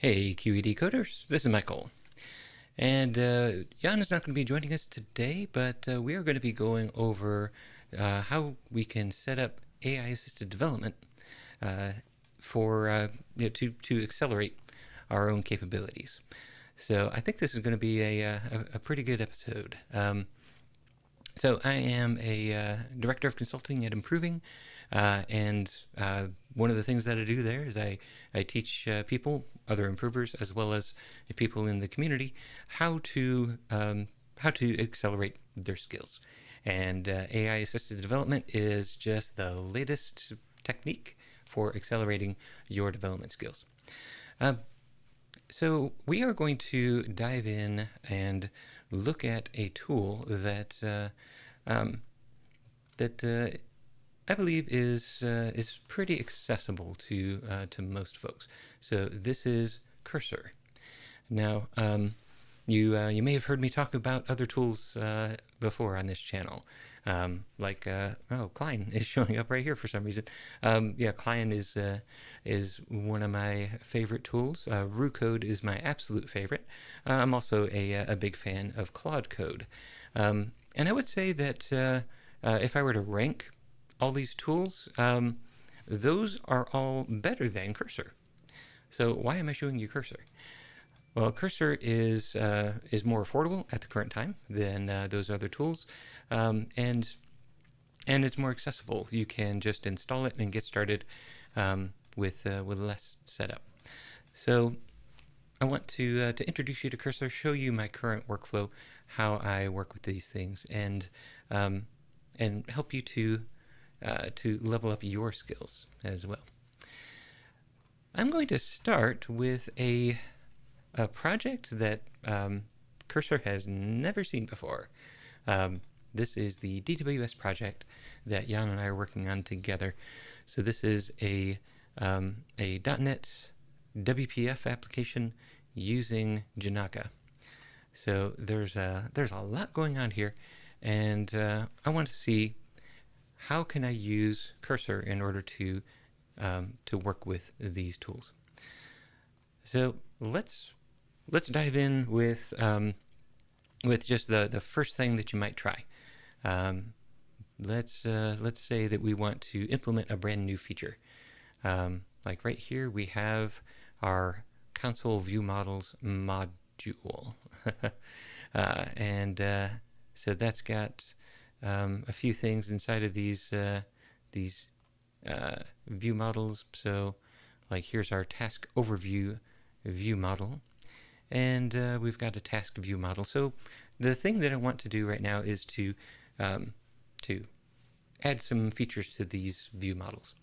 Hey, QED coders, this is Michael. And Jan is not going to be joining us today, but we are going to be going over how we can set up AI-assisted development uh, for to accelerate our own capabilities. So I think this is going to be a pretty good episode. So I am a director of consulting at Improving, and one of the things that I do there is I teach people, other improvers, as well as people in the community, how to accelerate their skills. And AI-assisted development is just the latest technique for accelerating your development skills. Um, so we are going to dive in and look at a tool um, that I believe is pretty accessible to most folks. So this is Cursor. Now, you may have heard me talk about other tools before on this channel, Klein is showing up right here for some reason. Yeah, Klein is one of my favorite tools. RuCode is my absolute favorite. I'm also a big fan of Claude Code, and I would say that if I were to rank all these tools, those are all better than Cursor. So why am I showing you Cursor? Well, Cursor is more affordable at the current time than those other tools, and it's more accessible. You can just install it and get started with less setup. So I want to introduce you to Cursor, show you my current workflow, how I work with these things, and help you to level up your skills as well. I'm going to start with a project that Cursor has never seen before. This is the DWS project that Jan and I are working on together. So this is a .NET WPF application using Janaka. So there's a lot going on here, and I want to see how can I use Cursor in order to work with these tools. So let's dive in with just the first thing that you might try. Let's say that we want to implement a brand new feature. Like right here, we have our console view models module, and so that's got a few things inside of these view models. So, like here's our task overview view model, and we've got a task view model. So the thing that I want to do right now is to add some features to these view models.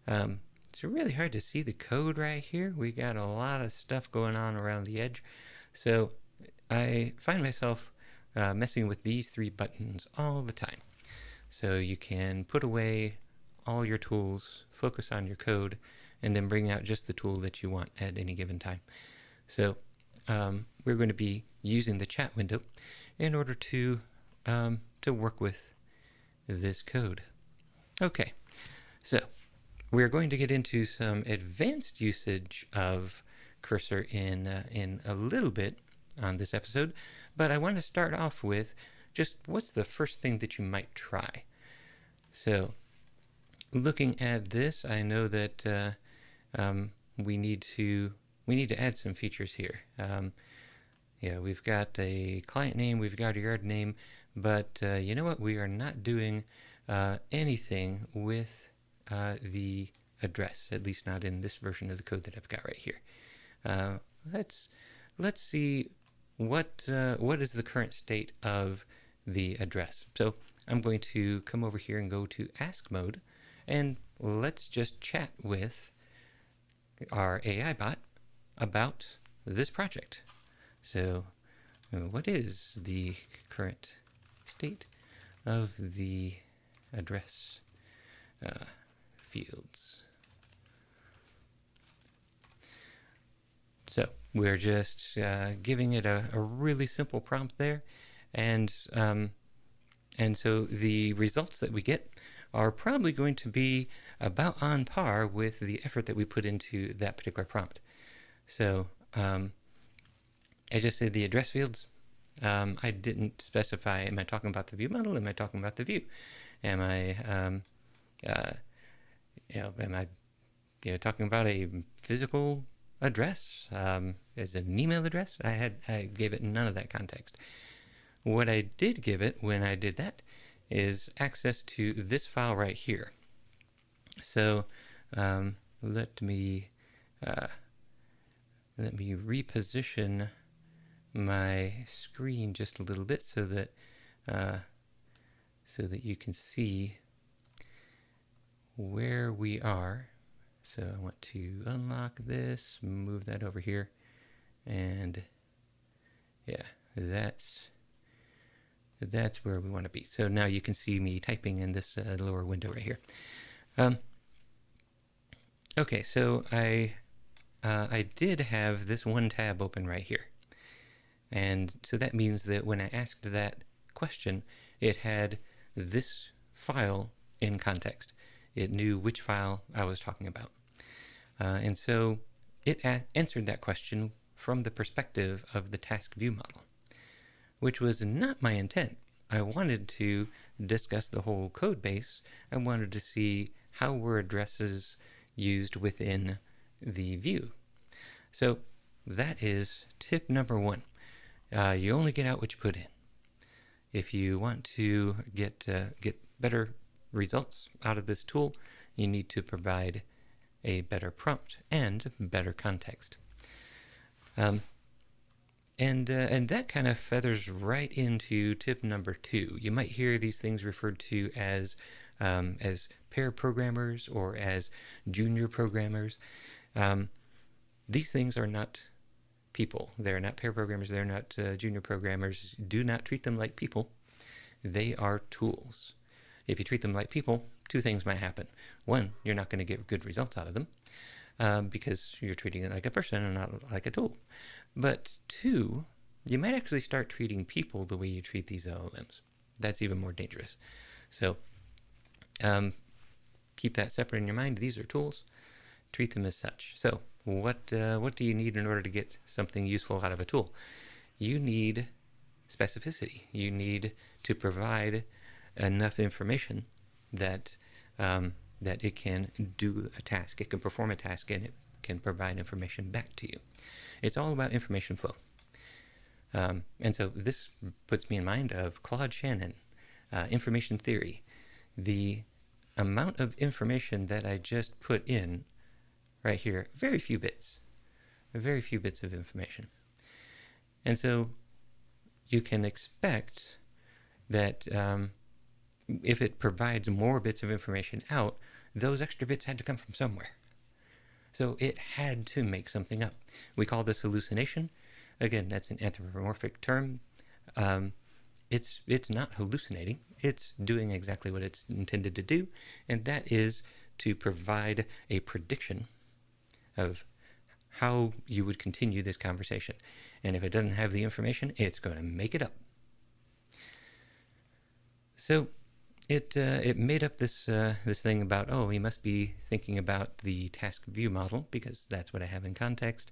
It's really hard to see the code right here. We got a lot of stuff going on around the edge. So I find myself messing with these three buttons all the time. So you can put away all your tools, focus on your code, and then bring out just the tool that you want at any given time. So we're going to be using the chat window in order to work with this code. Okay, so we're going to get into some advanced usage of Cursor in a little bit on this episode, but I want to start off with just what's the first thing that you might try. So looking at this, I know that we need to add some features here. Yeah, we've got a client name, we've got a yard name, but you know what? We are not doing anything with the address, at least not in this version of the code that I've got right here. Let's see what is the current state of the address. So I'm going to come over here and go to ask mode, and let's just chat with our AI bot about this project. So what is the current state of the address fields? So we're just giving it a really simple prompt there, and so the results that we get are probably going to be about on par with the effort that we put into that particular prompt. So I just said the address fields. I didn't specify, am I talking about the view model? Am I talking about the view? Am I, am I talking about a physical address? Is it an email address? I gave it none of that context. What I did give it when I did that is access to this file right here. So let me reposition my screen just a little bit so that you can see where we are. So I want to unlock this, move that over here, and yeah, that's where we want to be. So now you can see me typing in this lower window right here. Okay, so I did have this one tab open right here. And so that means that when I asked that question, it had this file in context. It knew which file I was talking about. And so it answered that question from the perspective of the task view model, which was not my intent. I wanted to discuss the whole code base. I wanted to see how were addresses used within the view. So that is tip number one. You only get out what you put in. If you want to get better results out of this tool, you need to provide a better prompt and better context. And that kind of feathers right into tip number two. You might hear these things referred to as pair programmers or as junior programmers. These things are not people. They're not pair programmers. They're not junior programmers. Do not treat them like people. They are tools. If you treat them like people, two things might happen. One, you're not going to get good results out of them because you're treating it like a person and not like a tool. But two, you might actually start treating people the way you treat these LLMs. That's even more dangerous. So keep that separate in your mind. These are tools. Treat them as such. So what do you need in order to get something useful out of a tool? You need specificity. You need to provide enough information that that it can do a task. It can perform a task and it can provide information back to you. It's all about information flow. And so this puts me in mind of Claude Shannon, information theory. The amount of information that I just put in right here, very few bits of information. And so you can expect that if it provides more bits of information out, those extra bits had to come from somewhere. So it had to make something up. We call this hallucination. Again, that's an anthropomorphic term. It's not hallucinating. It's doing exactly what it's intended to do, and that is to provide a prediction of how you would continue this conversation. And if it doesn't have the information, it's going to make it up. So it made up this thing about, oh, you must be thinking about the task view model because that's what I have in context.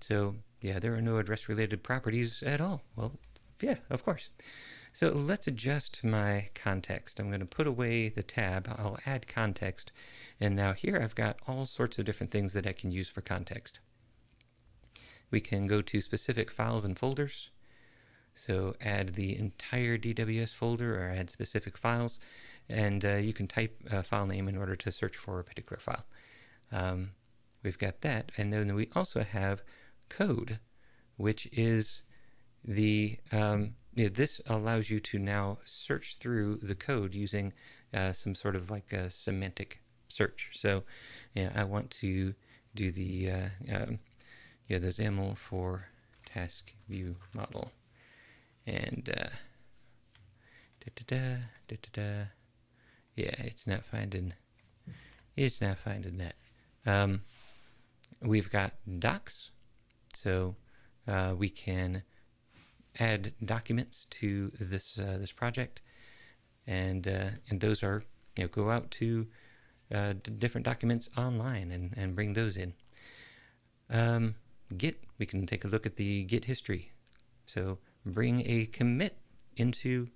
So yeah, there are no address related properties at all. Well, yeah, of course. So let's adjust my context. I'm going to put away the tab. I'll add context. And now here I've got all sorts of different things that I can use for context. We can go to specific files and folders. So add the entire DWS folder or add specific files. And you can type a file name in order to search for a particular file. We've got that. And then we also have code, which is the this allows you to now search through the code using some sort of like a semantic search. So I want to do the XAML for task view model, and yeah, it's not finding that. We've got docs, so we can add documents to this this project, and those are go out to different documents online and bring those in. Git, we can take a look at the Git history. So bring a commit into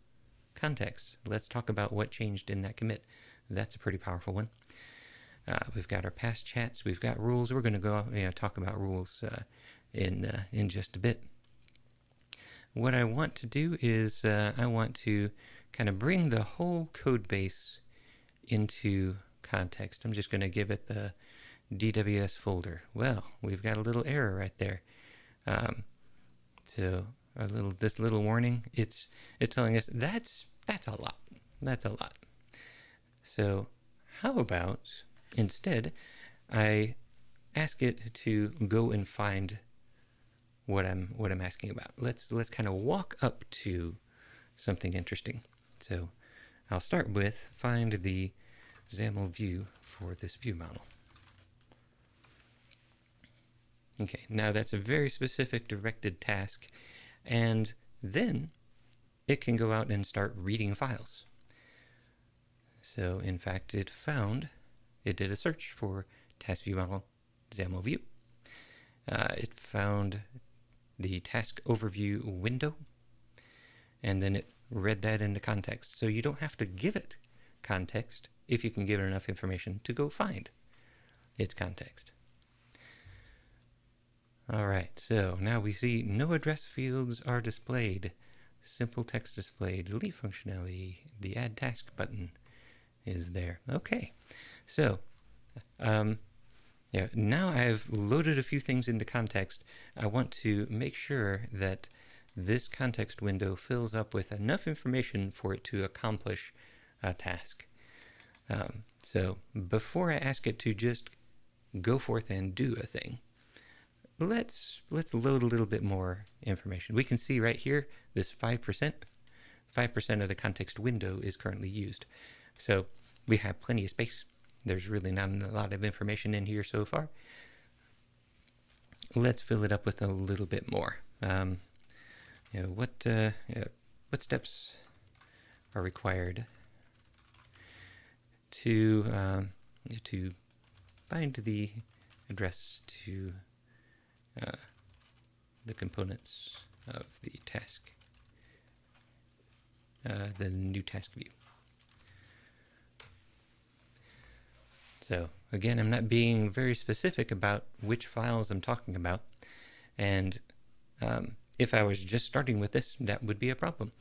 context. Let's talk about what changed in that commit. That's a pretty powerful one. We've got our past chats. We've got rules. We're going to go talk about rules in just a bit. What I want to do is I want to kind of bring the whole code base into context. I'm just going to give it the DWS folder. Well, we've got a little error right there. So this little warning, it's telling us that's a lot. That's a lot. So how about instead I ask it to go and find what I'm asking about. Let's kind of walk up to something interesting. So I'll start with find the XAML view for this view model. Okay, now that's a very specific directed task, and then it can go out and start reading files. So in fact, it did a search for task view model XAML view. It found the task overview window, and then it read that into context. So you don't have to give it context if you can give it enough information to go find its context. All right, so now we see no address fields are displayed. Simple text display, delete functionality, the add task button is there. Okay, so now I've loaded a few things into context. I want to make sure that this context window fills up with enough information for it to accomplish a task. So before I ask it to just go forth and do a thing, let's load a little bit more information. We can see right here this 5% of the context window is currently used. So we have plenty of space. There's really not a lot of information in here so far. Let's fill it up with a little bit more. What steps are required to bind the address to the components of the task, the new task view. So again, I'm not being very specific about which files I'm talking about, and if I was just starting with this, that would be a problem.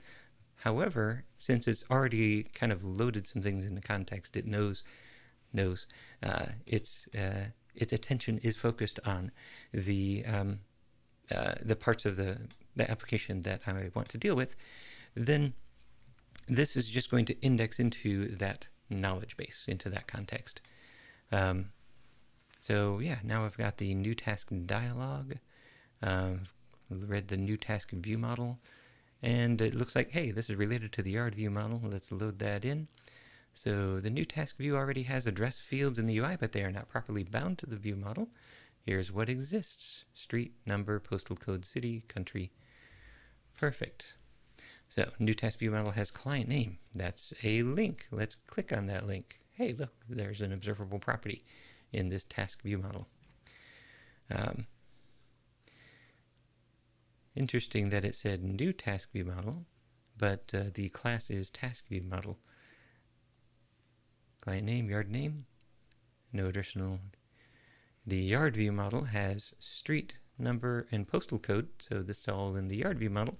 However, since it's already kind of loaded some things into context, it knows its attention is focused on the parts of the application that I want to deal with, then this is just going to index into that knowledge base, into that context. So yeah, now I've got the new task dialog, read the new task view model, and it looks like, hey, this is related to the yard view model. Let's load that in. So the new task view already has address fields in the UI, but they are not properly bound to the view model. Here's what exists: street, number, postal code, city, country. Perfect. So new task view model has client name. That's a link. Let's click on that link. Hey, look, there's an observable property in this task view model. Interesting that it said new task view model, but the class is task view model. Client name, yard name, no additional. The yard view model has street, number, and postal code, so this is all in the yard view model.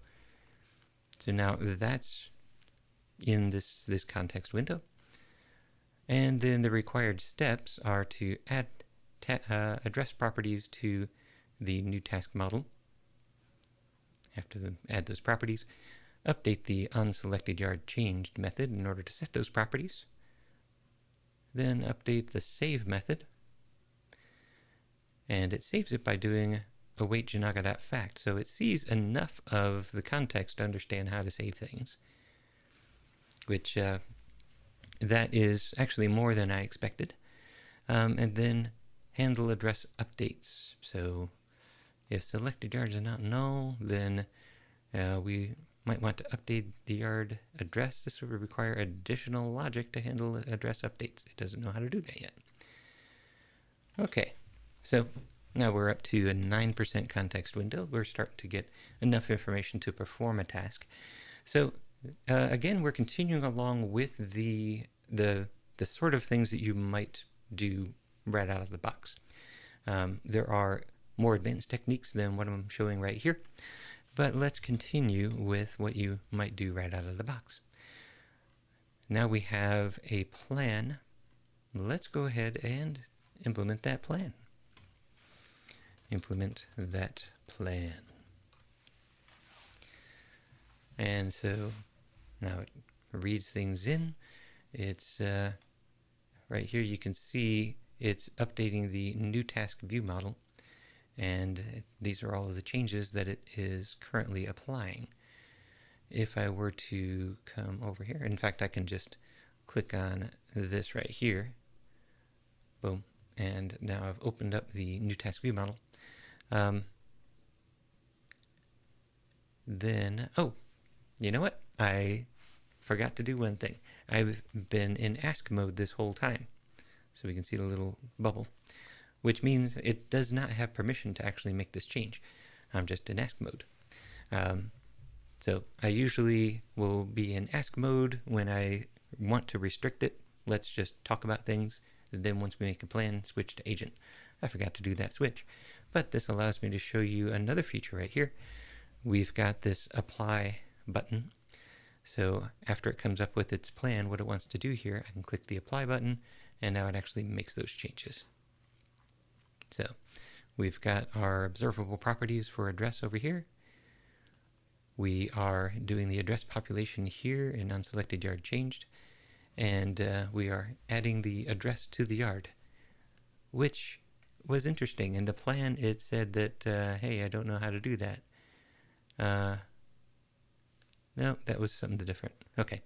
So now that's in this context window. And then the required steps are to add address properties to the new task model. Have to add those properties. Update the onSelected yard changed method in order to set those properties. Then update the save method. And it saves it by doing await janaga.fact. So it sees enough of the context to understand how to save things, which that is actually more than I expected. And then handle address updates. So if selected yards are not null, then we might want to update the yard address. This would require additional logic to handle address updates. It doesn't know how to do that yet. Okay, so Now we're up to a 9% context window. We're starting to get enough information to perform a task. So again, we're continuing along with the sort of things that you might do right out of the box. There are more advanced techniques than what I'm showing right here, but let's continue with what you might do right out of the box. Now we have a plan. Let's go ahead and implement that plan. Implement that plan. And so now it reads things in. It's right here you can see it's updating the new task view model, and these are all of the changes that it is currently applying. If I were to come over here, in fact I can just click on this right here, boom, and now I've opened up the new task view model. Then, oh, you know what? I forgot to do one thing. I've been in ask mode this whole time. So we can see the little bubble, which means it does not have permission to actually make this change. I'm just in ask mode. So I usually will be in ask mode when I want to restrict it. Let's just talk about things. And then once we make a plan, switch to agent. I forgot to do that switch. But this allows me to show you another feature right here. We've got this apply button. So after it comes up with its plan, what it wants to do here, I can click the apply button, and now it actually makes those changes. So we've got our observable properties for address over here. We are doing the address population here in unselected yard changed, and we are adding the address to the yard, which was interesting. In the plan it said that, hey, I don't know how to do that. No, that was something different. Okay.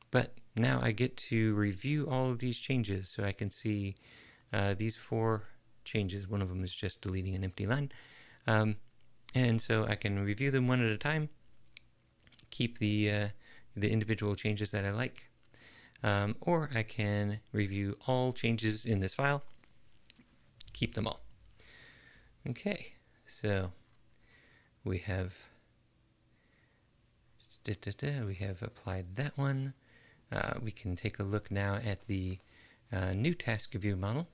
But now I get to review all of these changes, so I can see these 4 changes. One of them is just deleting an empty line. And so I can review them one at a time, keep the individual changes that I like, or I can review all changes in this file, keep them all. Okay, so we have applied that one. We can take a look now at the new task view model,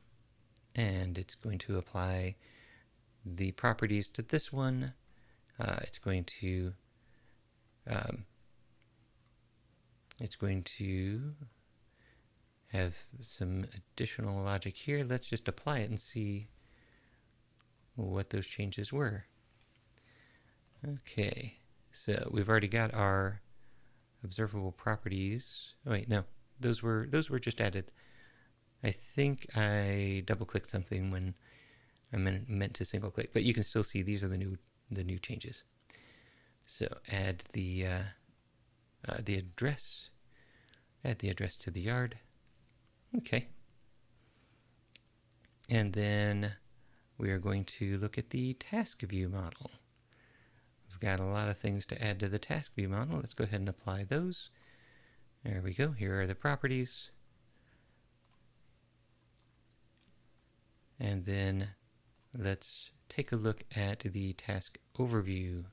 and it's going to apply the properties to this one. It's going to have some additional logic here. Let's just apply it and see what those changes were. Okay, so we've already got our observable properties. Oh wait, no, those were just added. I think I double-clicked something when I meant to single-click, but you can still see these are the new changes. So add the address. Add the address to the yard. Okay. And then we are going to look at the task view model. We've got a lot of things to add to the task view model. Let's go ahead and apply those. There we go. Here are the properties. And then let's take a look at the task overview.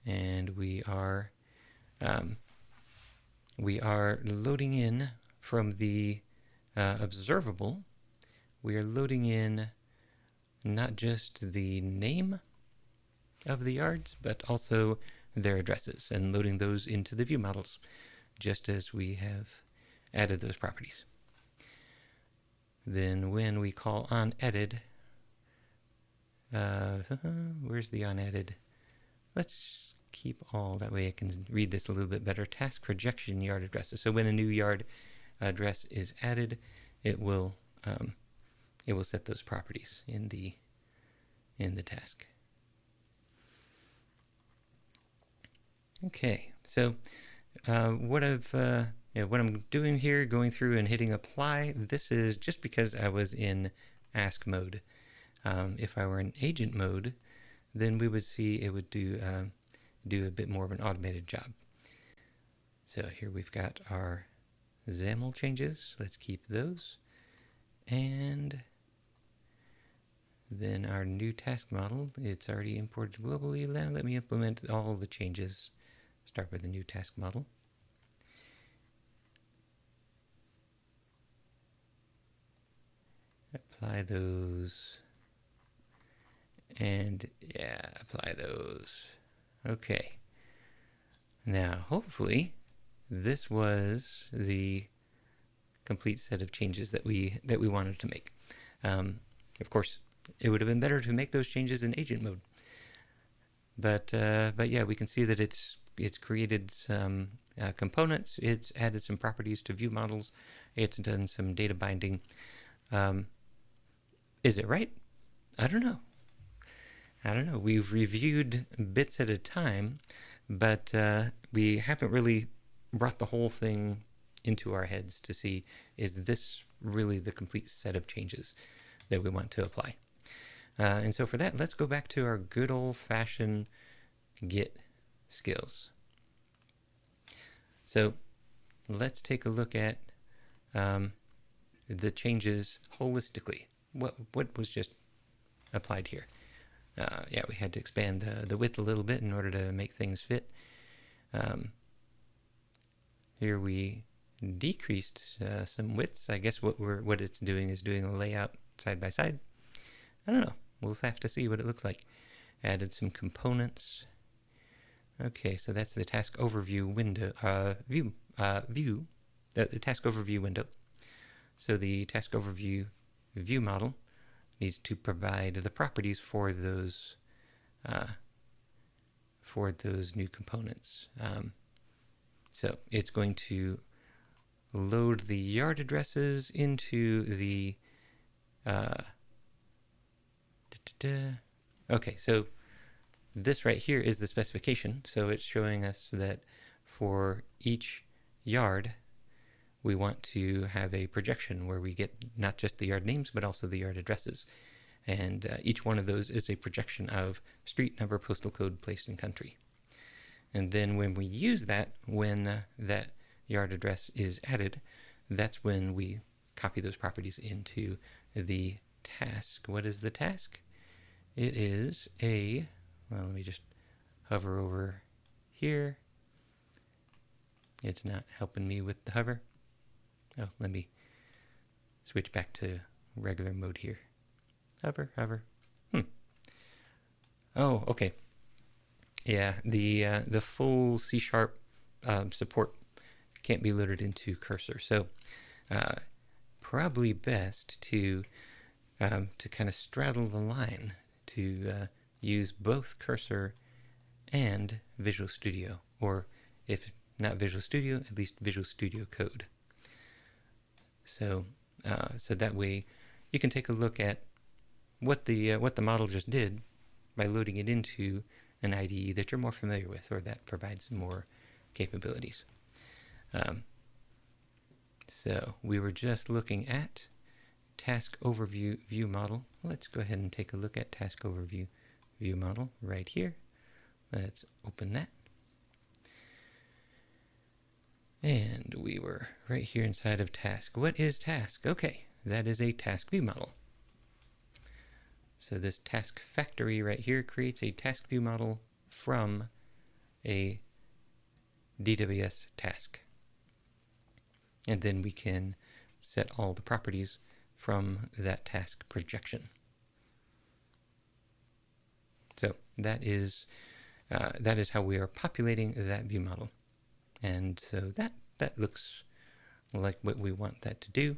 And we are loading in from the observable. We are loading in not just the name of the yards, but also their addresses, and loading those into the view models, just as we have added those properties. Then when we call onAdded, where's the onAdded? Let's keep all, that way I can read this a little bit better. Task projection yard addresses. So when a new yard address is added, it will set those properties in the task. Okay, so what I'm doing here, going through and hitting apply, this is just because I was in ask mode. If I were in agent mode, then we would see it would do a bit more of an automated job. So here we've got our XAML changes. Let's keep those. And then our new task model, it's already imported globally. Now let me implement all the changes. Start with the new task model. Apply those. And yeah, apply those. Okay. Now, hopefully, this was the complete set of changes that we wanted to make. Of course, it would have been better to make those changes in agent mode. But yeah, we can see that it's created some components. It's added some properties to view models. It's done some data binding. Is it right? I don't know. We've reviewed bits at a time, but we haven't really brought the whole thing into our heads to see, is this really the complete set of changes that we want to apply? And so for that, let's go back to our good old-fashioned Git skills. So let's take a look at the changes holistically. What was just applied here? Yeah, we had to expand the width a little bit in order to make things fit. Here we decreased some widths. I guess what it's doing is doing a layout side by side. I don't know. We'll have to see what it looks like. Added some components. Okay, so that's the task overview window view. The task overview window. So the task overview view model needs to provide the properties for those new components. So it's going to load the yard addresses into the okay, so this right here is the specification. So it's showing us that for each yard we want to have a projection where we get not just the yard names but also the yard addresses, and each one of those is a projection of street number, postal code, place, and country. And then when we use that, when that yard address is added, that's when we copy those properties into the task. What is the task? It is a, well, let me just hover over here. It's not helping me with the hover. Oh, let me switch back to regular mode here. Hover. Oh, okay. Yeah, the full C# support can't be loaded into Cursor, so probably best to kind of straddle the line, to use both Cursor and Visual Studio, or if not Visual Studio, at least Visual Studio Code. So so that way you can take a look at what the model just did by loading it into an IDE that you're more familiar with, or that provides more capabilities. So we were just looking at task overview view model. Let's go ahead and take a look at task overview view model right here. Let's open that. And we were right here inside of task. What is task? Okay, that is a task view model. So this task factory right here creates a task view model from a DWS task. And then we can set all the properties from that task projection. So that is how we are populating that view model. And so that looks like what we want that to do.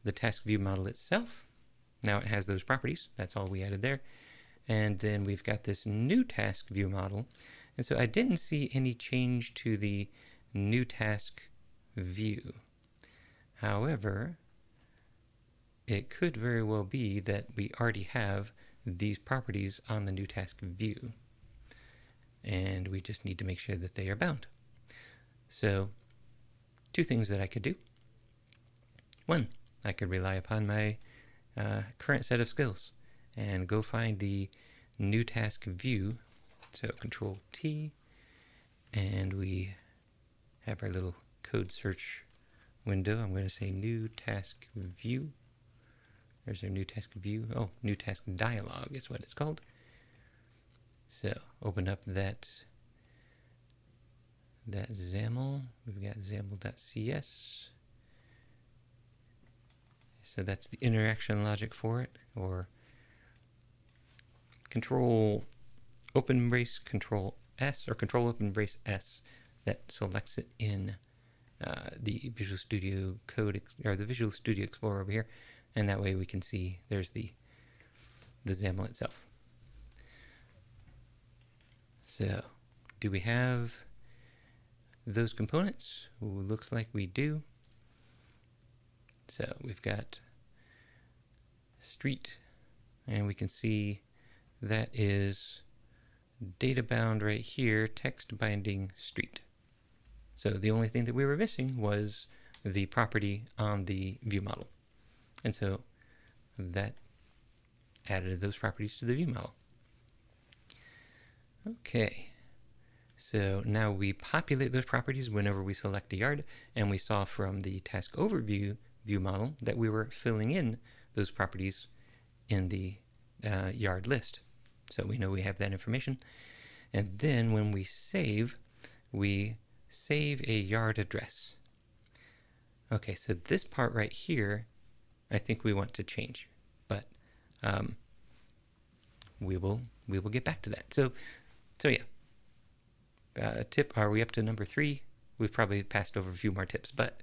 The task view model itself, now it has those properties. That's all we added there. And then we've got this new task view model. And so I didn't see any change to the new task view. However, it could very well be that we already have these properties on the new task view, and we just need to make sure that they are bound. So two things that I could do. One, I could rely upon my current set of skills and go find the new task view. So Control T, and we have our little code search window. I'm going to say new task view, There's our new task view. Oh, new task dialog is what it's called. So open up that XAML. We've got XAML.cs. So that's the interaction logic for it, or control open brace control S, or control open brace S, that selects it in the Visual Studio Code, or the Visual Studio Explorer over here, and that way we can see there's the XAML itself. So, do we have those components? Ooh, looks like we do. So we've got street, and we can see that is data bound right here, text binding street. So the only thing that we were missing was the property on the view model. And so that added those properties to the view model. Okay, so now we populate those properties whenever we select a yard, and we saw from the task overview view model that we were filling in those properties in the yard list. So we know we have that information. And then when we save a yard address. Okay, so this part right here, I think we want to change, but we will get back to that. So yeah. Tip, are we up to number 3? We've probably passed over a few more tips, but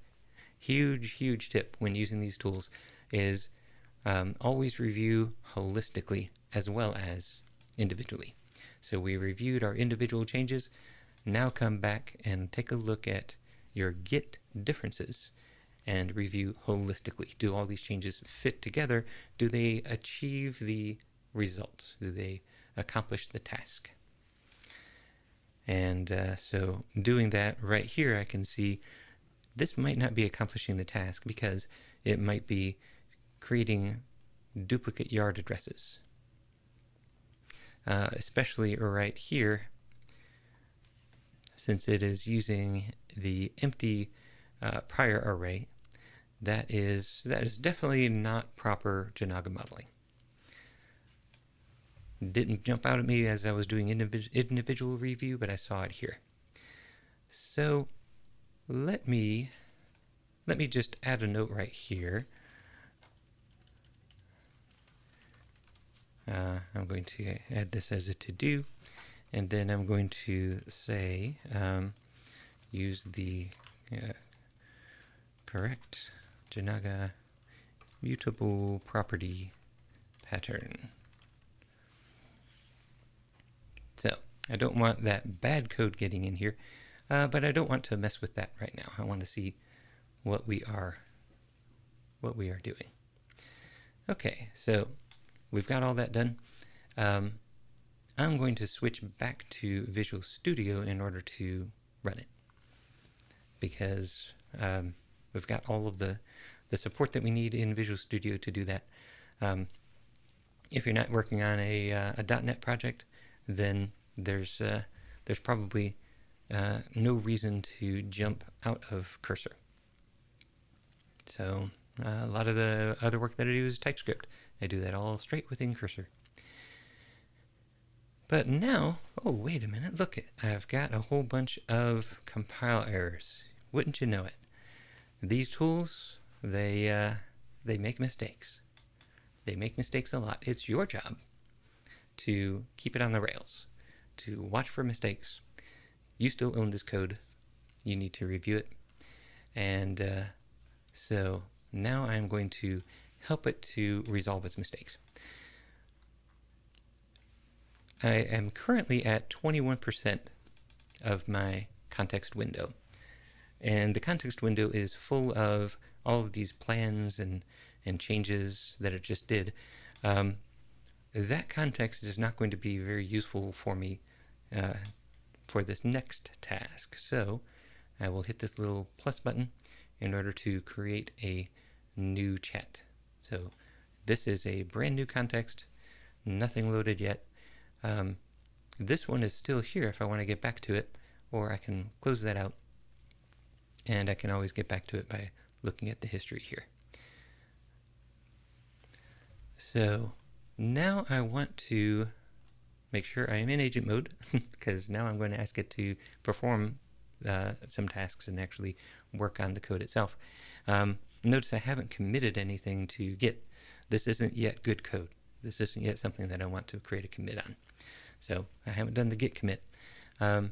huge tip when using these tools is always review holistically as well as individually. So we reviewed our individual changes. Now come back and take a look at your Git differences and review holistically. Do all these changes fit together? Do they achieve the results? Do they accomplish the task? And so doing that right here, I can see this might not be accomplishing the task because it might be creating duplicate yard addresses. Especially right here, since it is using the empty prior array, that is definitely not proper Janaga modeling. Didn't jump out at me as I was doing individual review, but I saw it here. So let me just add a note right here. I'm going to add this as a to-do, and then I'm going to say use the correct Janaga mutable property pattern. So I don't want that bad code getting in here, but I don't want to mess with that right now. I want to see what we are doing. Okay, so we've got all that done. I'm going to switch back to Visual Studio in order to run it, because we've got all of the support that we need in Visual Studio to do that. If you're not working on a .NET project, then there's probably no reason to jump out of Cursor. So a lot of the other work that I do is TypeScript. I do that all straight within Cursor. But now, oh wait a minute, look it, I've got a whole bunch of compile errors. Wouldn't you know it? These tools, they make mistakes. They make mistakes a lot. It's your job to keep it on the rails, to watch for mistakes. You still own this code. You need to review it. And so now I'm going to help it to resolve its mistakes. I am currently at 21% of my context window. And the context window is full of all of these plans and changes that it just did. That context is not going to be very useful for me for this next task. So I will hit this little plus button in order to create a new chat. So this is a brand new context, nothing loaded yet. This one is still here if I want to get back to it, or I can close that out, and I can always get back to it by looking at the history here. So now I want to make sure I am in agent mode because now I'm going to ask it to perform some tasks and actually work on the code itself. Notice I haven't committed anything to Git. This isn't yet good code. This isn't yet something that I want to create a commit on. So I haven't done the Git commit. But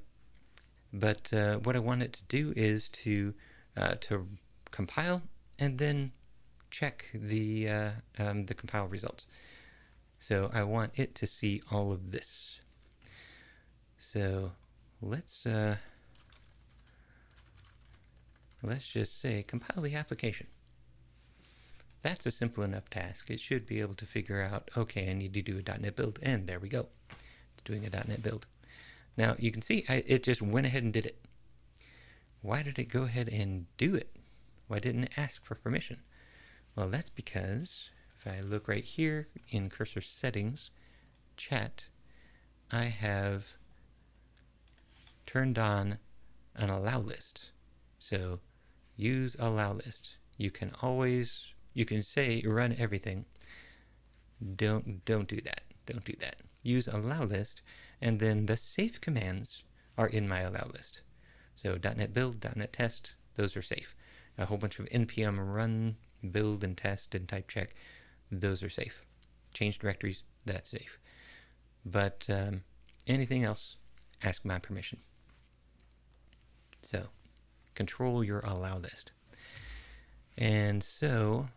what I want it to do is to compile and then check the compile results. So I want it to see all of this. So let's just say compile the application. That's a simple enough task. It should be able to figure out, okay, I need to do a .NET build, and there we go. It's doing a .NET build. Now you can see it just went ahead and did it. Why did it go ahead and do it? Why didn't it ask for permission? Well, that's because if I look right here in cursor settings, chat, I have turned on an allow list. So use allow list. You can say run everything. Don't do that. Don't do that. Use allow list, and then the safe commands are in my allow list. So .NET build, .NET test, those are safe. A whole bunch of npm run, build, and test, and type check, those are safe. Change directories, that's safe. But anything else, ask my permission. So control your allow list. And so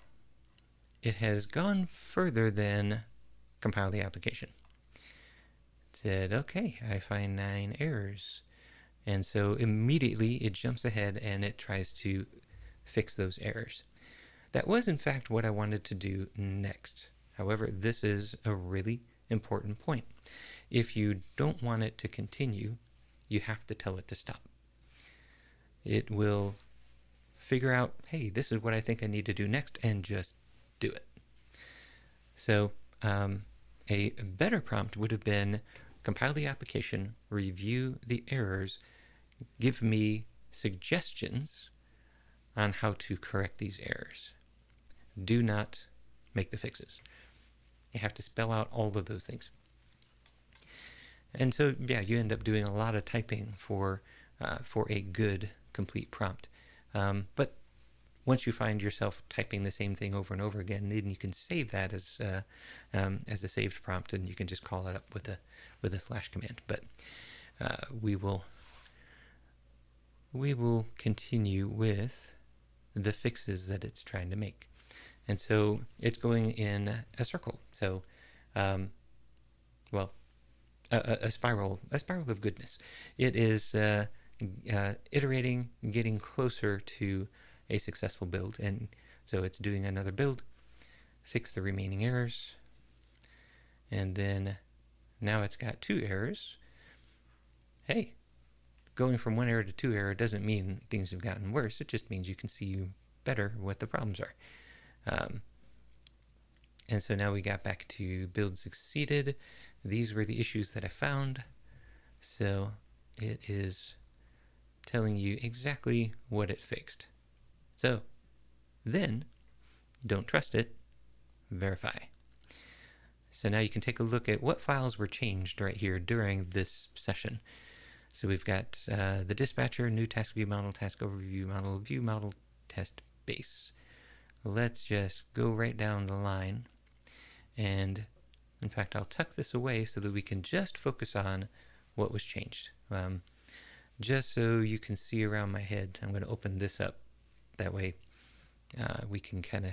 it has gone further than compile the application. It said, okay, I find 9 errors. And so immediately it jumps ahead and it tries to fix those errors. That was in fact what I wanted to do next. However, this is a really important point. If you don't want it to continue, you have to tell it to stop. It will figure out, hey, this is what I think I need to do next, and just do it. So a better prompt would have been compile the application, review the errors, give me suggestions on how to correct these errors. Do not make the fixes. You have to spell out all of those things. And so, yeah, you end up doing a lot of typing for a good, complete prompt. But once you find yourself typing the same thing over and over again, then you can save that as a saved prompt, and you can just call it up with a slash command. But we will continue with the fixes that it's trying to make. And so it's going in a circle. So, well, a spiral of goodness. It is iterating, getting closer to a successful build. And so it's doing another build, fix the remaining errors, and then now it's got 2 errors. Hey, going from 1 error to 2 error doesn't mean things have gotten worse. It just means you can see better what the problems are. And so now we got back to build succeeded. These were the issues that I found. So it is telling you exactly what it fixed. So then, don't trust it, verify. So now you can take a look at what files were changed right here during this session. So we've got the dispatcher, new task view model, task overview model, view model, test base. Let's just go right down the line. And in fact, I'll tuck this away so that we can just focus on what was changed. Just so you can see around my head, I'm going to open this up. That way we can kind of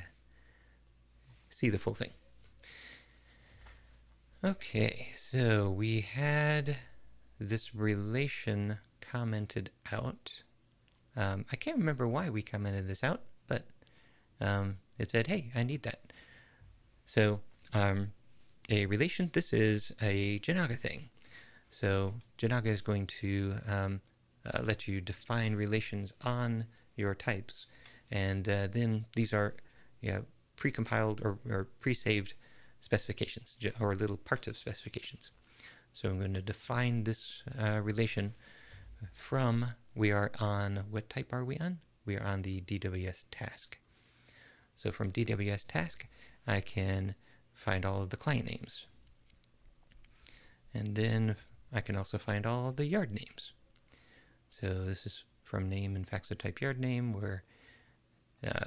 see the full thing. Okay, so we had this relation commented out. I can't remember why we commented this out, but it said, hey, I need that. So a relation, this is a Janaga thing. So Janaga is going to let you define relations on your types. And then these are pre-compiled or pre-saved specifications, or little parts of specifications. So I'm going to define this relation from, we are on, what type are we on? We are on the DWS task. So from DWS task, I can find all of the client names. And then I can also find all of the yard names. So this is from name and FACSO type yard name, where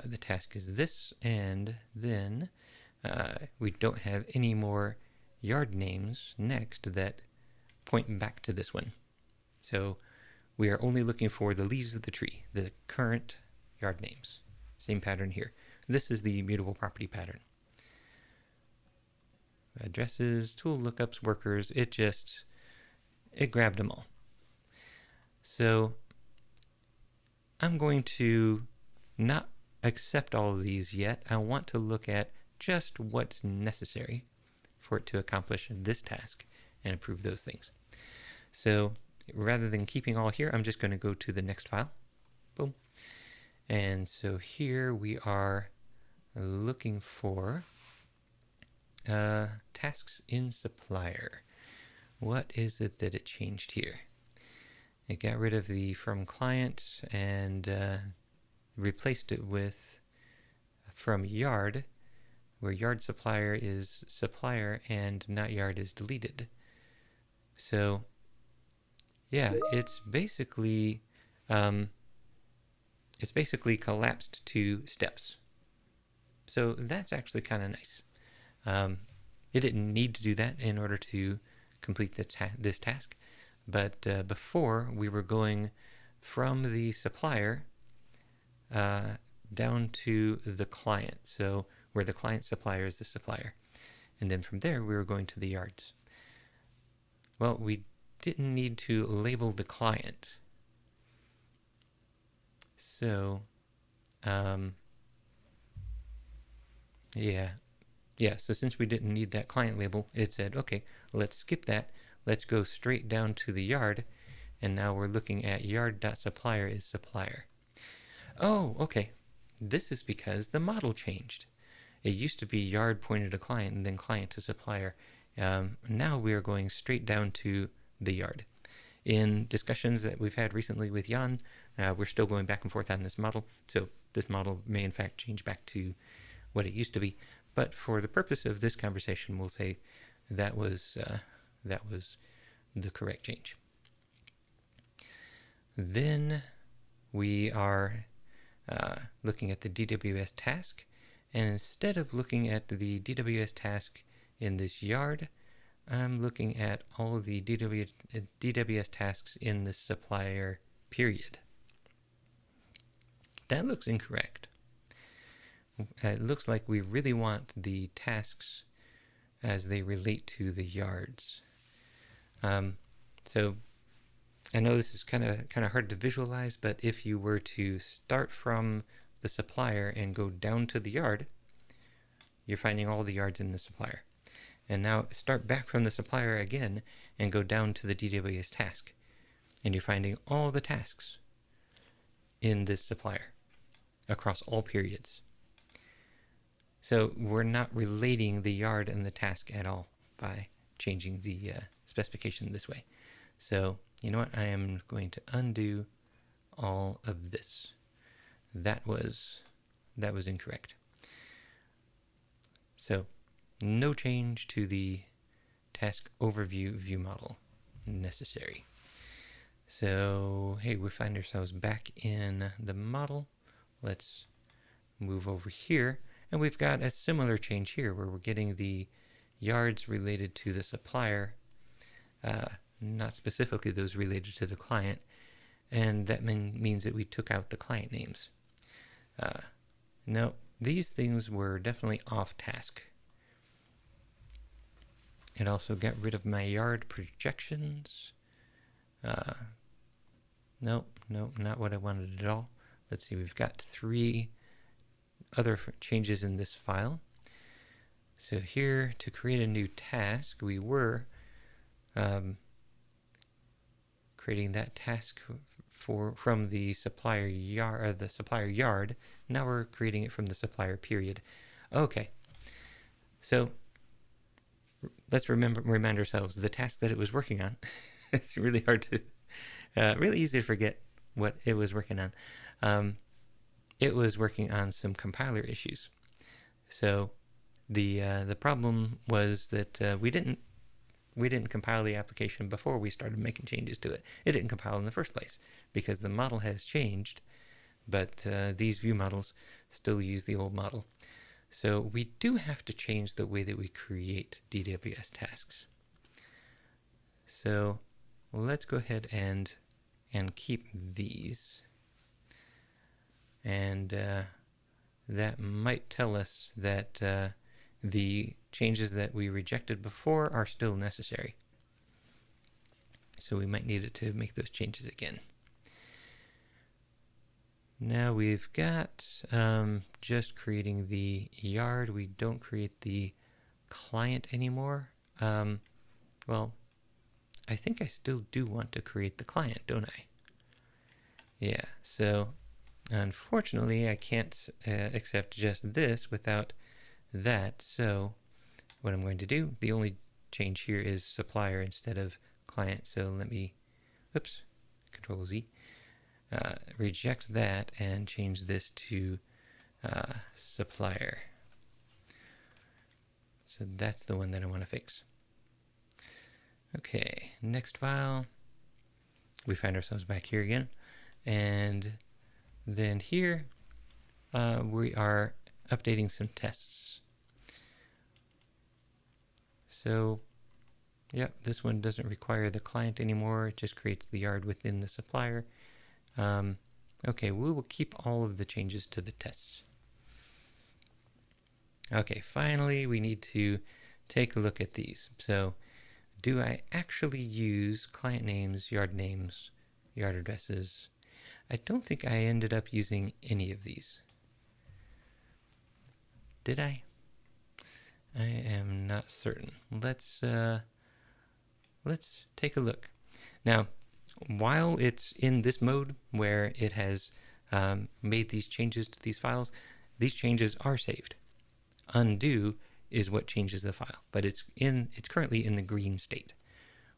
the task is this, and then we don't have any more yard names next that point back to this one. So we are only looking for the leaves of the tree, the current yard names. Same pattern here. This is the immutable property pattern. Addresses, tool lookups, workers, it grabbed them all. So I'm going to not accept all of these yet. I want to look at just what's necessary for it to accomplish this task and approve those things. So rather than keeping all here, I'm just going to go to the next file. Boom. And so here we are looking for tasks in supplier. What is it that it changed here? It got rid of the from client and replaced it with from yard, where yard supplier is supplier and not yard is deleted. So yeah, it's basically collapsed to steps. So that's actually kind of nice. It didn't need to do that in order to complete this task, but before we were going from the supplier down to the client, so where the client supplier is the supplier, and then from there we were going to the yards. Well, we didn't need to label the client, so so since we didn't need that client label, it said, okay, let's skip that. Let's go straight down to the yard. And now we're looking at yard.supplier is supplier. Oh, okay. This is because the model changed. It used to be yard pointed to client and then client to supplier. Now we are going straight down to the yard. In discussions that we've had recently with Jan, we're still going back and forth on this model. So this model may in fact change back to what it used to be. But for the purpose of this conversation, we'll say that was the correct change. Then we are looking at the DWS task, and instead of looking at the DWS task in this yard, I'm looking at all of the DWS tasks in the supplier period. That looks incorrect. It looks like we really want the tasks as they relate to the yards. So I know this is kind of hard to visualize, but if you were to start from the supplier and go down to the yard, you're finding all the yards in the supplier. And now start back from the supplier again and go down to the DWS task, and you're finding all the tasks in this supplier across all periods. So we're not relating the yard and the task at all by changing the specification this way. So you know what? I am going to undo all of this. That was incorrect. So no change to the task overview view model necessary. So hey, we find ourselves back in the model. Let's move over here. And we've got a similar change here where we're getting the yards related to the supplier, not specifically those related to the client, and that means that we took out the client names. No, these things were definitely off task. It also got rid of my yard projections. Nope, not what I wanted at all. Let's see, we've got 3 other changes in this file. So here, to create a new task, we were creating that task from the supplier yard. Now we're creating it from the supplier period. Okay, so let's remind ourselves the task that it was working on. It's really hard to, really easy to forget what it was working on. It was working on some compiler issues. So The problem was that we didn't compile the application before we started making changes to it. It didn't compile in the first place because the model has changed, but these view models still use the old model. So we do have to change the way that we create DWS tasks. So let's go ahead and keep these. And that might tell us that the changes that we rejected before are still necessary. So we might need it to make those changes again. Now we've got just creating the yard. We don't create the client anymore. Well, I think I still do want to create the client, don't I? Yeah, so unfortunately I can't accept just this without that. So what I'm going to do, the only change here is supplier instead of client. So let me, oops, Control Z, reject that and change this to supplier. So that's the one that I want to fix. Okay, next file. We find ourselves back here again. And then here we are updating some tests. So, yep, this one doesn't require the client anymore. It just creates the yard within the supplier. Okay, we will keep all of the changes to the tests. Okay, finally we need to take a look at these. So, do I actually use client names, yard addresses? I don't think I ended up using any of these. Did I? I am not certain. Let's take a look. Now, while it's in this mode where it has made these changes to these files, these changes are saved. Undo is what changes the file, but it's currently in the green state,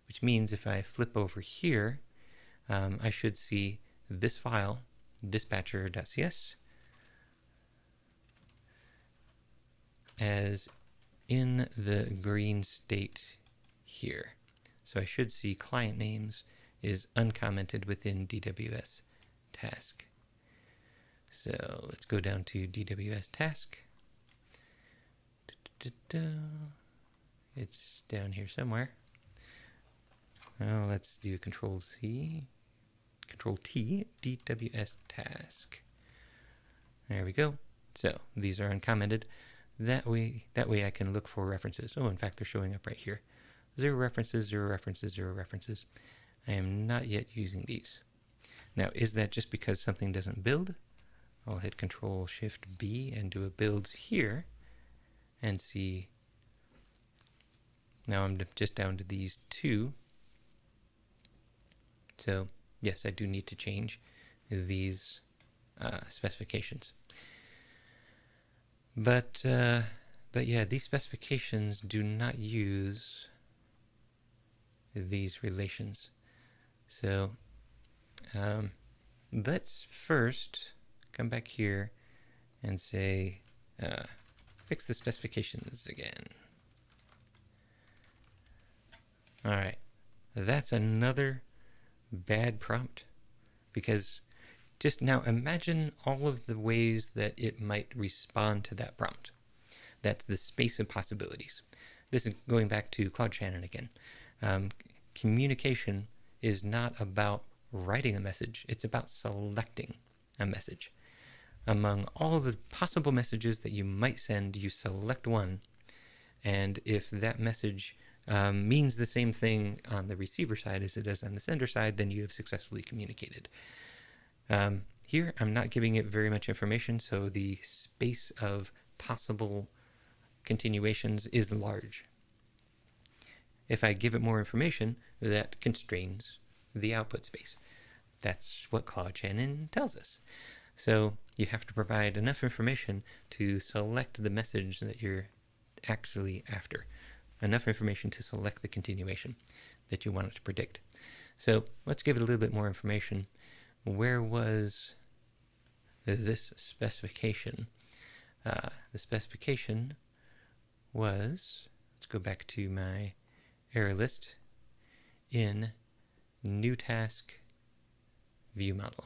which means if I flip over here, I should see this file, dispatcher.cs, as in the green state here. So I should see client names is uncommented within DWS task. So let's go down to DWS task. It's down here somewhere. Well, let's do Control C, Control T, DWS task. There we go. So these are uncommented. That way I can look for references. Oh, in fact, they're showing up right here. 0 references, 0 references, 0 references. I am not yet using these. Now, is that just because something doesn't build? I'll hit Control Shift B and do a builds here and see. Now I'm just down to these 2. So yes, I do need to change these specifications. But yeah, these specifications do not use these relations. So let's first come back here and say fix the specifications again. All right, that's another bad prompt, because just now imagine all of the ways that it might respond to that prompt. That's the space of possibilities. This is going back to Claude Shannon again. Communication is not about writing a message, it's about selecting a message. Among all of the possible messages that you might send, you select one, and if that message means the same thing on the receiver side as it does on the sender side, then you have successfully communicated. Here, I'm not giving it very much information, so the space of possible continuations is large. If I give it more information, that constrains the output space. That's what Claude Shannon tells us. So you have to provide enough information to select the message that you're actually after. Enough information to select the continuation that you want it to predict. So let's give it a little bit more information. Where was this specification? The specification was, let's go back to my error list in new task view model.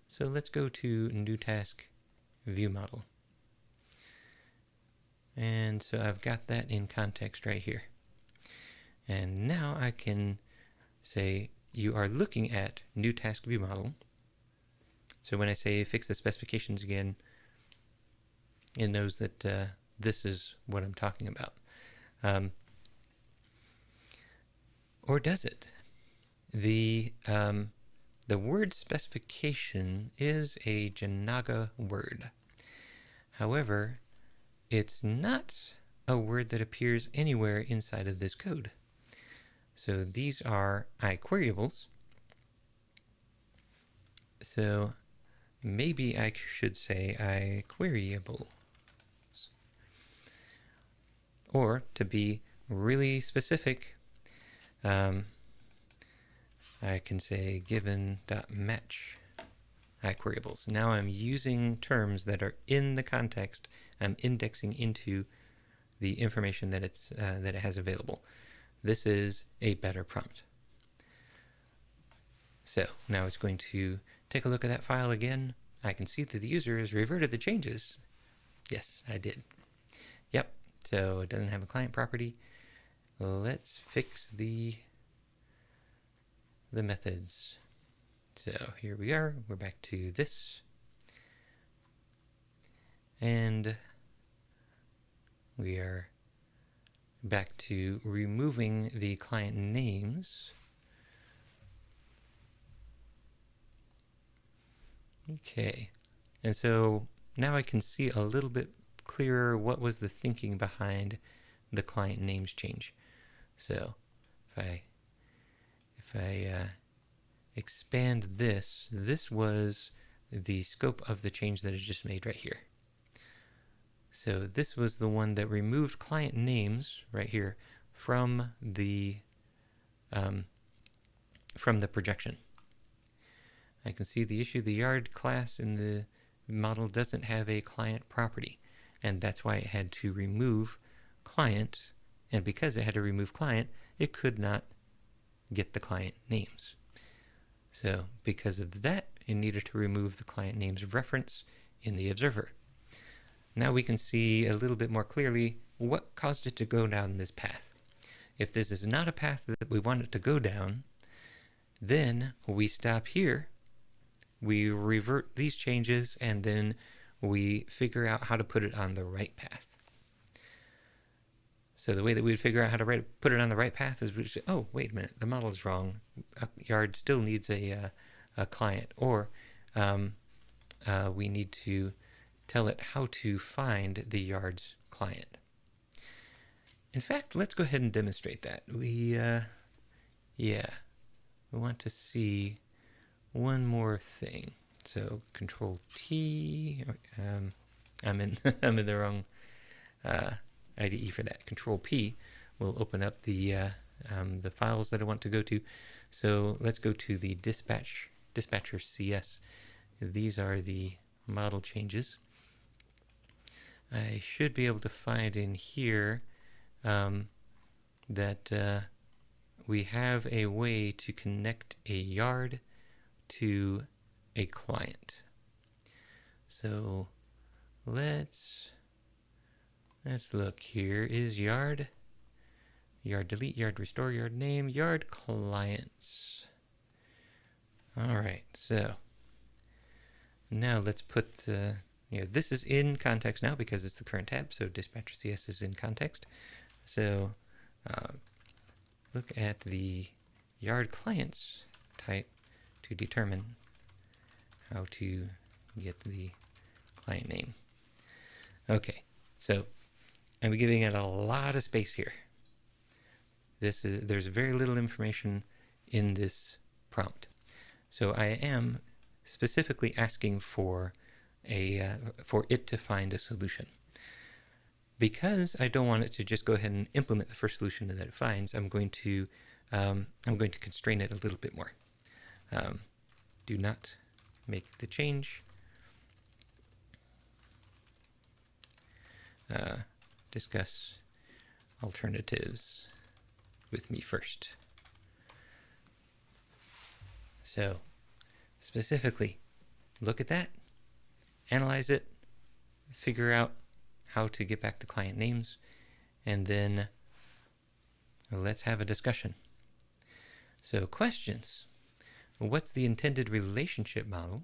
So let's go to new task view model. And so I've got that in context right here. And now I can say you are looking at new task view model. So when I say fix the specifications again, it knows that this is what I'm talking about. Or does it? The word specification is a Janaga word. However, it's not a word that appears anywhere inside of this code. So these are iQueryables. So maybe I should say iQueryable. Or to be really specific, I can say given.match iQueryables. Now I'm using terms that are in the context. I'm indexing into the information that it has available. This is a better prompt. So now it's going to take a look at that file again. I can see that the user has reverted the changes. Yes, I did. Yep, so it doesn't have a client property. Let's fix the methods. So here we are, we're back to this. And we are back to removing the client names. Okay, and so now I can see a little bit clearer what was the thinking behind the client names change. So if I expand this, this was the scope of the change that I just made right here. So this was the one that removed client names right here from the projection. I can see the issue. The yard class in the model doesn't have a client property, and that's why it had to remove client. And because it had to remove client, it could not get the client names. So because of that, it needed to remove the client names reference in the observer. Now we can see a little bit more clearly what caused it to go down this path. If this is not a path that we want it to go down, then we stop here, we revert these changes, and then we figure out how to put it on the right path. So the way that we'd figure out how to put it on the right path is we say, oh, wait a minute, the model is wrong. Yard still needs a client, or we need to tell it how to find the yard's client. In fact, let's go ahead and demonstrate that. We want to see one more thing. So Control T. I'm in I'm in the wrong IDE for that. Control P will open up the files that I want to go to. So let's go to the dispatcher CS. These are the model changes. I should be able to find in here that we have a way to connect a yard to a client. So let's look. Here is yard delete, yard restore, yard name, yard clients. All right, so now let's put this is in context now because it's the current tab, so dispatcher CS is in context. So look at the yard clients type to determine how to get the client name. Okay, so I'm giving it a lot of space here. There's very little information in this prompt. So I am specifically asking for it to find a solution. Because I don't want it to just go ahead and implement the first solution that it finds, I'm going to constrain it a little bit more. Do not make the change. discuss alternatives with me first. So specifically, look at that, analyze it, figure out how to get back to client names, and then let's have a discussion. So questions. What's the intended relationship model?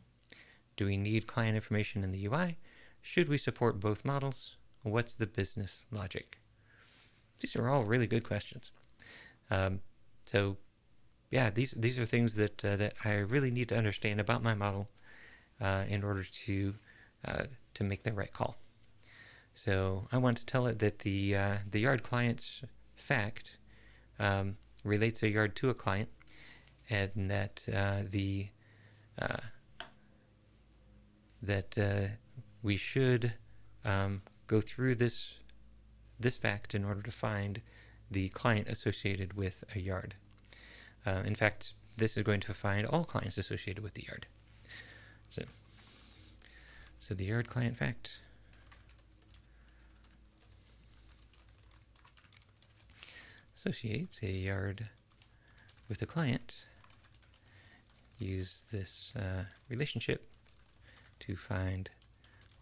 Do we need client information in the UI? Should we support both models? What's the business logic? These are all really good questions. So yeah, these are things that I really need to understand about my model in order to make the right call. So I want to tell it that the yard client's fact relates a yard to a client, and that we should go through this fact in order to find the client associated with a yard. In fact, this is going to find all clients associated with the yard. So the yard client fact associates a yard with a client. Use this relationship to find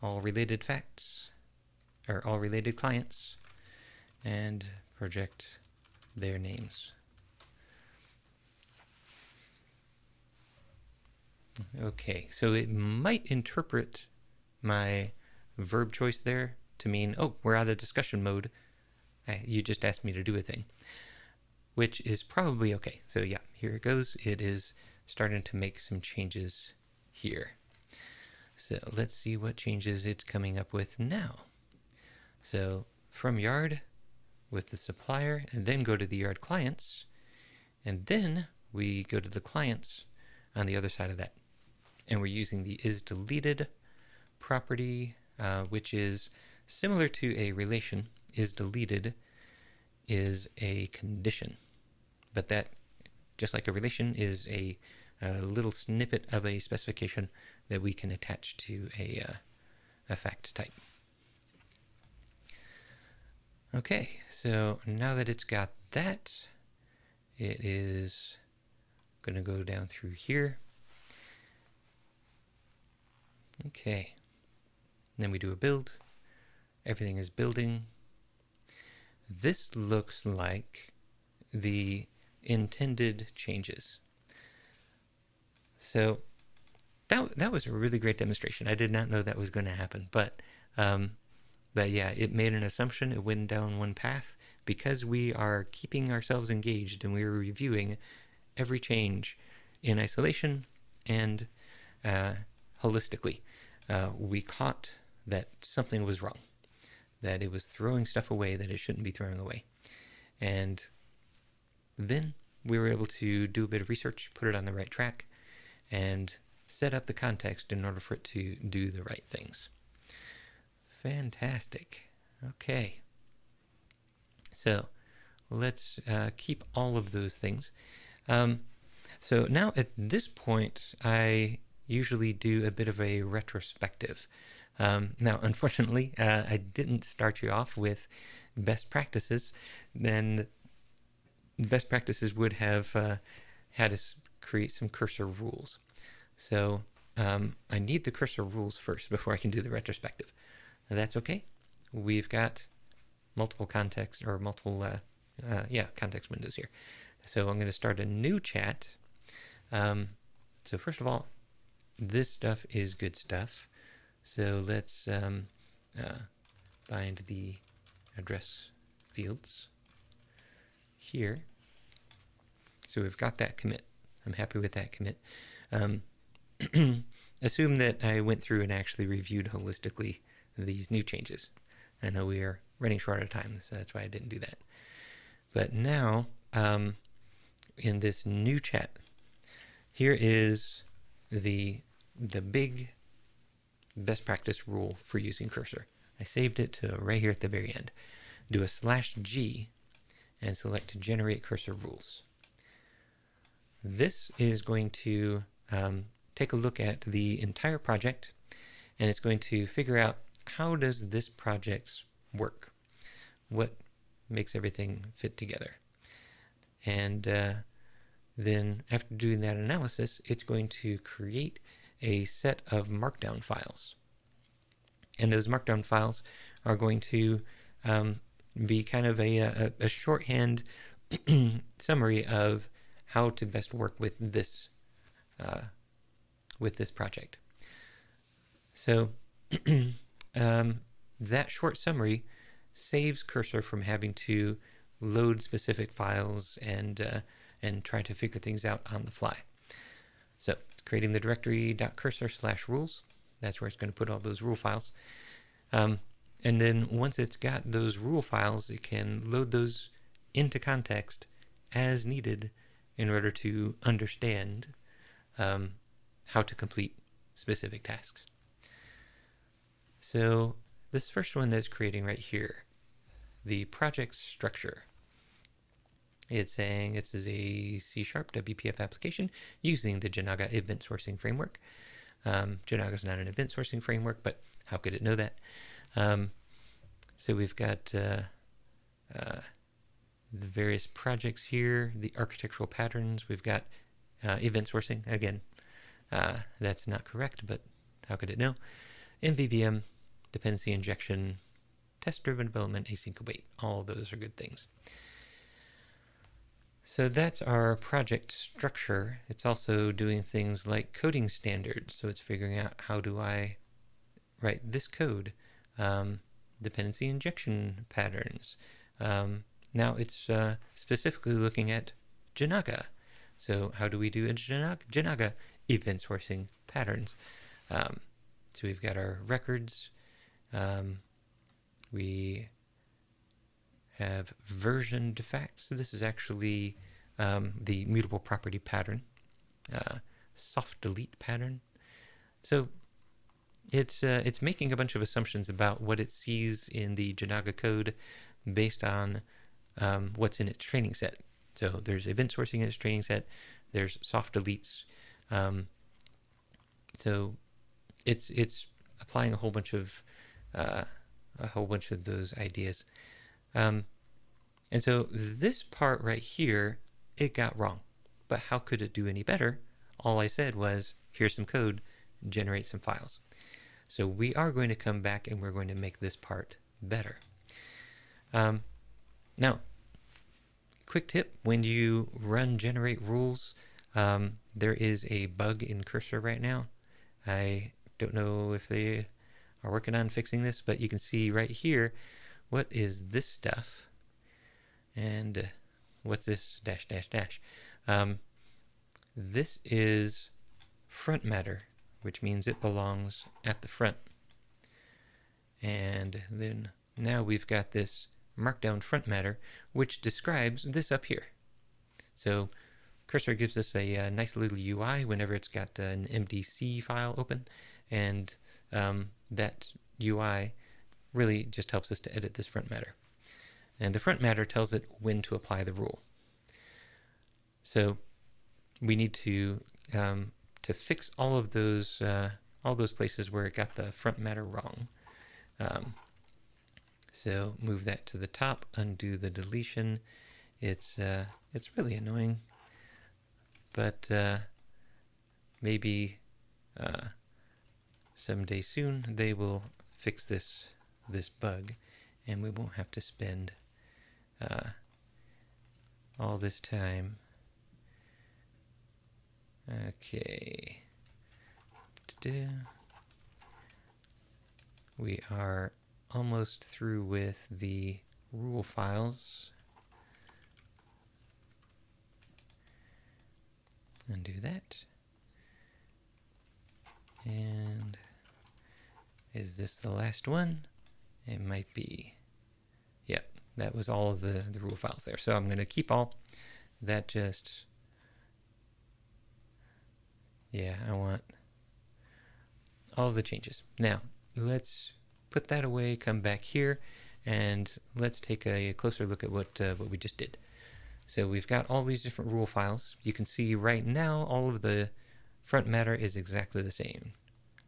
all related facts, or all related clients, and project their names. Okay, so it might interpret my verb choice there to mean, oh, we're out of discussion mode. You just asked me to do a thing, which is probably okay. So yeah, here it goes. It is starting to make some changes here. So let's see what changes it's coming up with now. So from yard with the supplier, and then go to the yard clients, and then we go to the clients on the other side of that. And we're using the isDeleted property, which is similar to a relation. isDeleted is a condition, but that, just like a relation, is a little snippet of a specification that we can attach to a fact type. Okay, so now that it's got that, it is going to go down through here. Okay, then we do a build. Everything is building. This looks like the intended changes. So that was a really great demonstration. I did not know that was going to happen, but yeah, it made an assumption. It went down one path because we are keeping ourselves engaged and we are reviewing every change in isolation and holistically. We caught that something was wrong, that it was throwing stuff away that it shouldn't be throwing away. And then we were able to do a bit of research, put it on the right track, and set up the context in order for it to do the right things. Fantastic. Okay. So let's keep all of those things. So now at this point, I usually do a bit of a retrospective. Now, unfortunately, I didn't start you off with best practices. Then best practices would have had us create some cursor rules. So I need the cursor rules first before I can do the retrospective. Now, that's okay. We've got multiple context or multiple context windows here. So I'm going to start a new chat. So first of all, this stuff is good stuff. So let's bind the address fields here. So we've got that commit. I'm happy with that commit. Assume that I went through and actually reviewed holistically these new changes. I know we are running short of time, so that's why I didn't do that. But now, in this new chat, here is the big best practice rule for using cursor. I saved it to right here at the very end. Do a /G and select generate cursor rules. This is going to take a look at the entire project, and it's going to figure out how does this project work. what makes everything fit together. And then after doing that analysis, it's going to create a set of markdown files. And those markdown files are going to be kind of a shorthand summary of how to best work with this project. So that short summary saves Cursor from having to load specific files and try to figure things out on the fly. So creating the directory.cursor/rules, that's where it's going to put all those rule files. And then once it's got those rule files, it can load those into context as needed in order to understand how to complete specific tasks. So this first one that's creating right here, the project structure, it's saying this is a C# WPF application using the Janaga event sourcing framework. Janaga is not an event sourcing framework, but how could it know that? So we've got the various projects here, the architectural patterns. We've got event sourcing. Again, that's not correct, but how could it know? MVVM, dependency injection, test-driven development, async await. All of those are good things. So that's our project structure. It's also doing things like coding standards. So it's figuring out, how do I write this code? Dependency injection patterns. Now it's specifically looking at Janaga. So how do we do Janaga event sourcing patterns? So we've got our records. We have version defects. So this is actually the mutable property pattern, soft delete pattern. So it's making a bunch of assumptions about what it sees in the Janaga code based on what's in its training set. So there's event sourcing in its training set. There's soft deletes. So it's applying a whole bunch of those ideas. And so this part right here, it got wrong. But how could it do any better? All I said was, here's some code, generate some files. So we are going to come back and we're going to make this part better. Now, quick tip, when you run generate rules, there is a bug in Cursor right now. I don't know if they are working on fixing this, but you can see right here, what is this stuff? And what's this dash dash dash? This is front matter, which means it belongs at the front. And then now we've got this markdown front matter, which describes this up here. So Cursor gives us a nice little UI whenever it's got an MDC file open, and that UI really just helps us to edit this front matter. And the front matter tells it when to apply the rule. So we need to fix all those places where it got the front matter wrong. So move that to the top, undo the deletion. It's really annoying, but maybe someday soon they will fix this bug, and we won't have to spend all this time. Okay. We are almost through with the rule files. Undo that. And is this the last one? It might be. Yep, that was all of the rule files there. So I'm going to keep all that. Just, yeah, I want all of the changes. Now let's put that away, come back here, and let's take a closer look at what we just did. So we've got all these different rule files. You can see right now all of the front matter is exactly the same.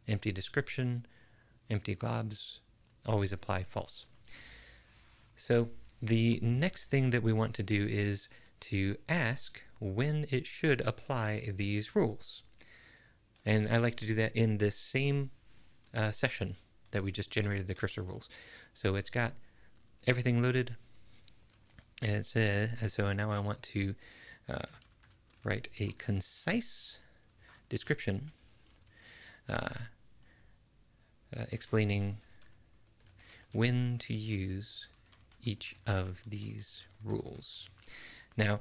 Empty description, empty globs, always apply false. So the next thing that we want to do is to ask when it should apply these rules. And I like to do that in this same session that we just generated the cursor rules. So it's got everything loaded. And so now I want to write a concise description explaining when to use each of these rules. Now,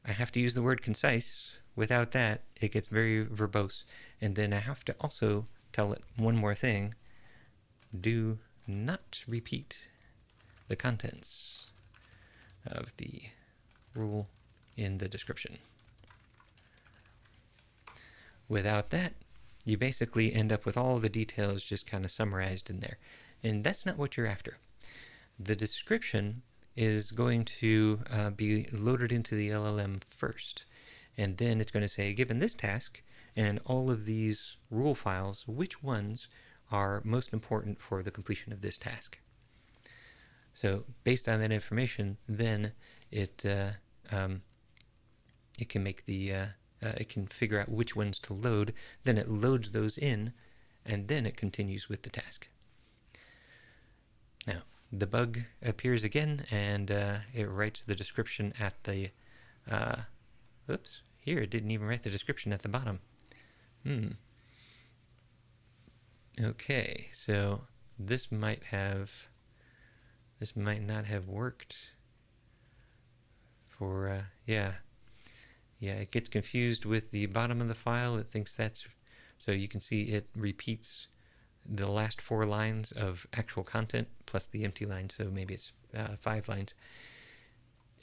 I have to use the word concise. Without that, it gets very verbose. And then I have to also tell it one more thing. Do not repeat the contents of the rule in the description. Without that, you basically end up with all the details just kind of summarized in there. And that's not what you're after. The description is going to be loaded into the LLM first. And then it's going to say, given this task and all of these rule files, which ones are most important for the completion of this task. So based on that information, then it can make the it can figure out which ones to load. Then it loads those in, and then it continues with the task. Now the bug appears again, and it writes the description at the. Oops! Here it didn't even write the description at the bottom. Okay, so this might not have worked for, yeah, it gets confused with the bottom of the file. It thinks that's, so you can see it repeats the last 4 lines of actual content plus the empty line, so maybe it's 5 lines,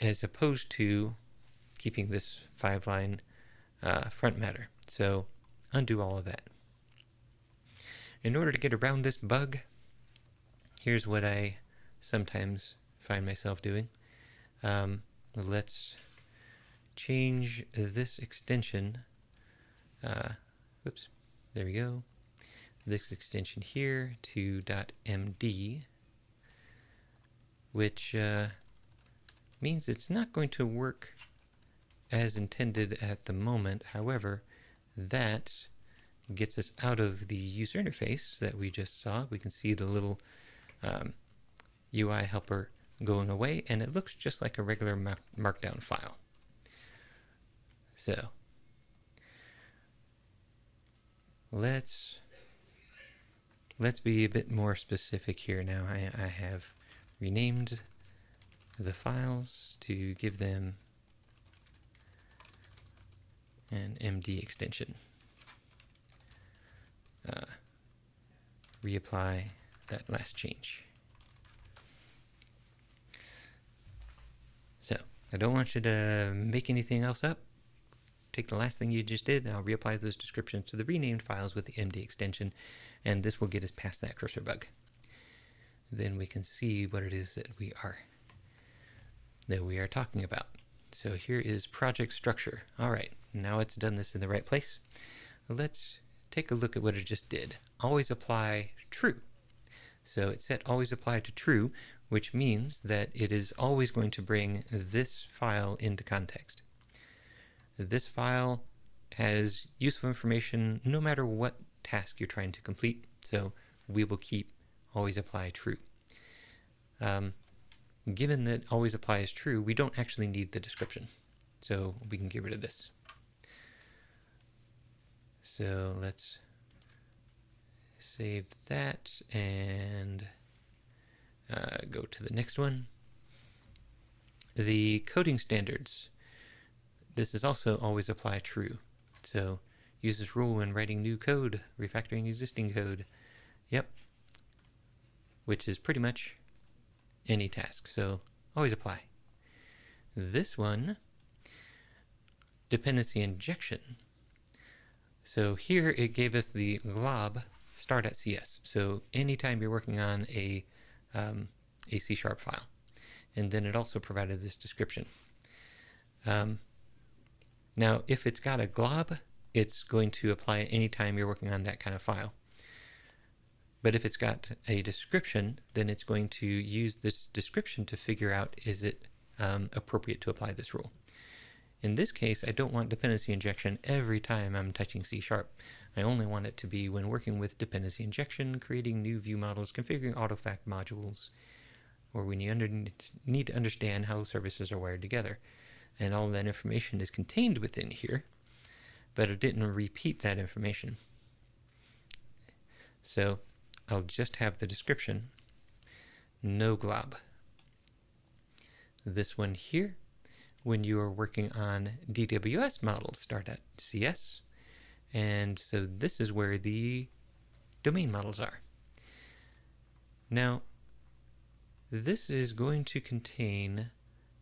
as opposed to keeping this 5-line front matter. So undo all of that. In order to get around this bug, here's what I sometimes find myself doing. Let's change this extension. Oops, there we go. This extension here to .md, which means it's not going to work as intended at the moment. However, that gets us out of the user interface that we just saw. We can see the little UI helper going away, and it looks just like a regular markdown file. So let's be a bit more specific here now. I have renamed the files to give them an MD extension. Reapply that last change. So I don't want you to make anything else up. Take the last thing you just did. I'll reapply those descriptions to the renamed files with the MD extension, and this will get us past that cursor bug. Then we can see what it is that we are talking about. So here is project structure. All right, now it's done this in the right place. Let's take a look at what it just did. Always apply true. So it set always apply to true, which means that it is always going to bring this file into context. This file has useful information no matter what task you're trying to complete, so we will keep always apply true. Given that always apply is true, we don't actually need the description, so we can get rid of this. So let's save that and go to the next one. The coding standards. This is also always apply true. So use this rule when writing new code, refactoring existing code. Yep. Which is pretty much any task. So always apply. This one, dependency injection. So here it gave us the glob star.cs. So anytime you're working on a C# file. And then it also provided this description. Now, if it's got a glob, it's going to apply anytime you're working on that kind of file. But if it's got a description, then it's going to use this description to figure out, is it appropriate to apply this rule. In this case, I don't want dependency injection every time I'm touching C#. I only want it to be when working with dependency injection, creating new view models, configuring AutoFact modules, or when you need to understand how services are wired together. And all that information is contained within here, but it didn't repeat that information. So I'll just have the description, no glob. This one here, when you are working on DWS models, start.cs, and so this is where the domain models are. Now, this is going to contain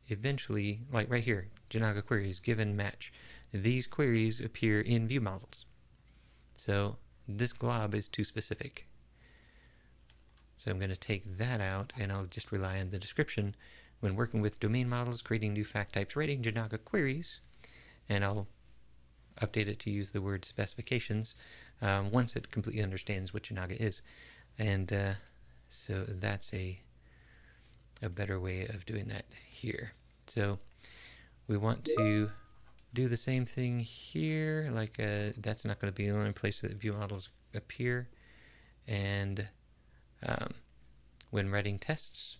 eventually, like right here, Janaga queries, given match. These queries appear in view models. So this glob is too specific. So I'm going to take that out, and I'll just rely on the description. When working with domain models, creating new fact types, writing Janaga queries, and I'll update it to use the word specifications once it completely understands what Janaga is. And so that's a better way of doing that here. So we want to do the same thing here, like that's not going to be the only place that view models appear. And when writing tests,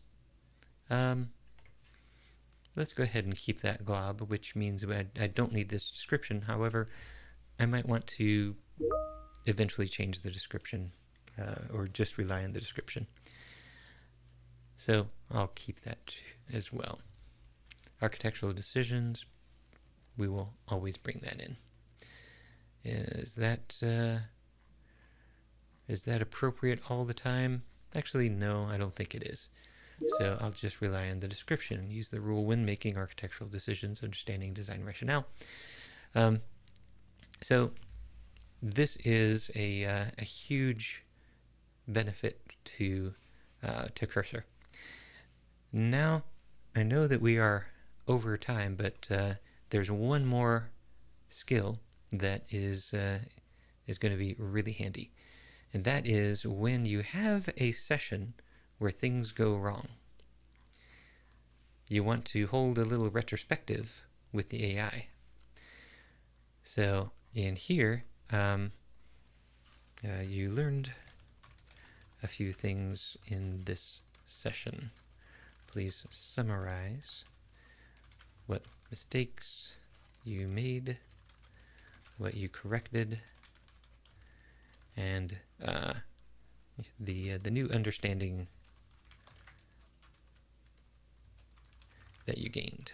let's go ahead and keep that glob, which means I don't need this description. However, I might want to eventually change the description or just rely on the description. So I'll keep that as well. Architectural decisions, we will always bring that in. Is that appropriate all the time? Actually, no, I don't think it is. So I'll just rely on the description. Use the rule when making architectural decisions, understanding design rationale. So this is a huge benefit to Cursor. Now, I know that we are over time, but there's one more skill that is going to be really handy. And that is when you have a session where things go wrong. You want to hold a little retrospective with the AI. So in here, you learned a few things in this session. Please summarize what mistakes you made, what you corrected, and the new understanding that you gained.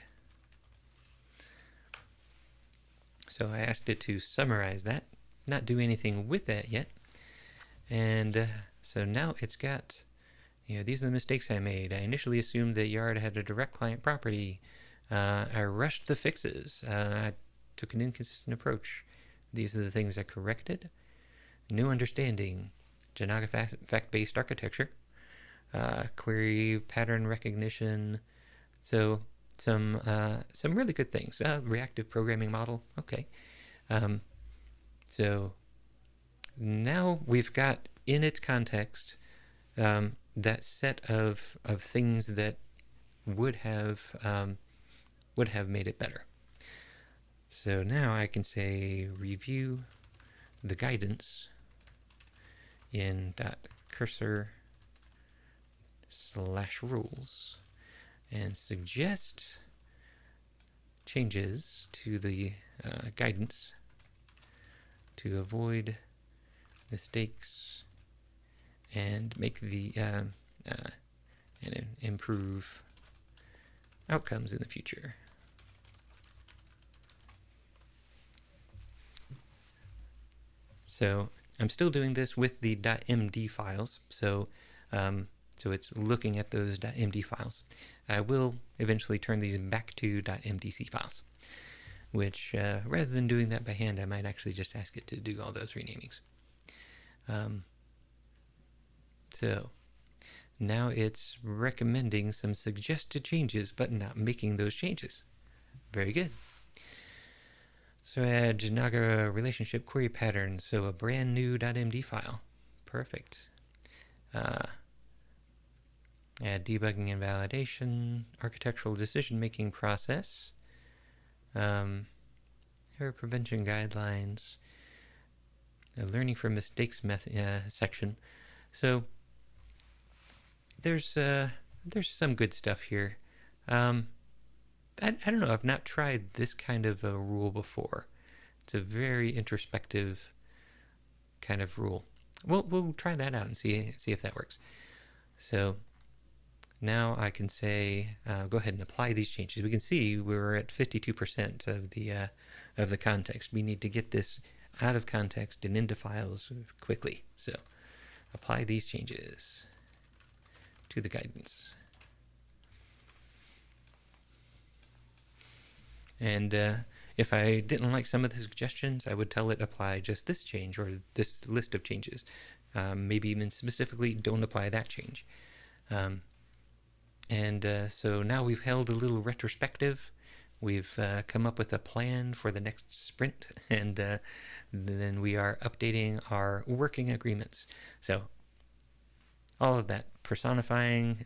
So I asked it to summarize that, not do anything with that yet. And so now it's got, these are the mistakes I made. I initially assumed that Yard had a direct client property. I rushed the fixes. I took an inconsistent approach. These are the things I corrected. New understanding, Janaga fact-based architecture, query pattern recognition. So some really good things. Reactive programming model. Okay. So now we've got in its context that set of things that would have made it better. So now I can say review the guidance in .cursor/rules and suggest changes to the guidance to avoid mistakes and make the and improve outcomes in the future. So I'm still doing this with the .md files, so it's looking at those .md files. I will eventually turn these back to .mdc files, which rather than doing that by hand, I might actually just ask it to do all those renamings. So now it's recommending some suggested changes, but not making those changes. Very good. So add Janaga relationship query pattern, so a brand new .md file. Perfect. Add debugging and validation, architectural decision-making process, error prevention guidelines, a learning from mistakes section. So there's some good stuff here. I don't know. I've not tried this kind of a rule before. It's a very introspective kind of rule. We'll try that out and see if that works. So now I can say, go ahead and apply these changes. We can see we're at 52% of the context. We need to get this out of context and into files quickly. So apply these changes to the guidance. And if I didn't like some of the suggestions, I would tell it apply just this change or this list of changes. Maybe even specifically don't apply that change. So now we've held a little retrospective. We've come up with a plan for the next sprint, and then we are updating our working agreements. So all of that personifying,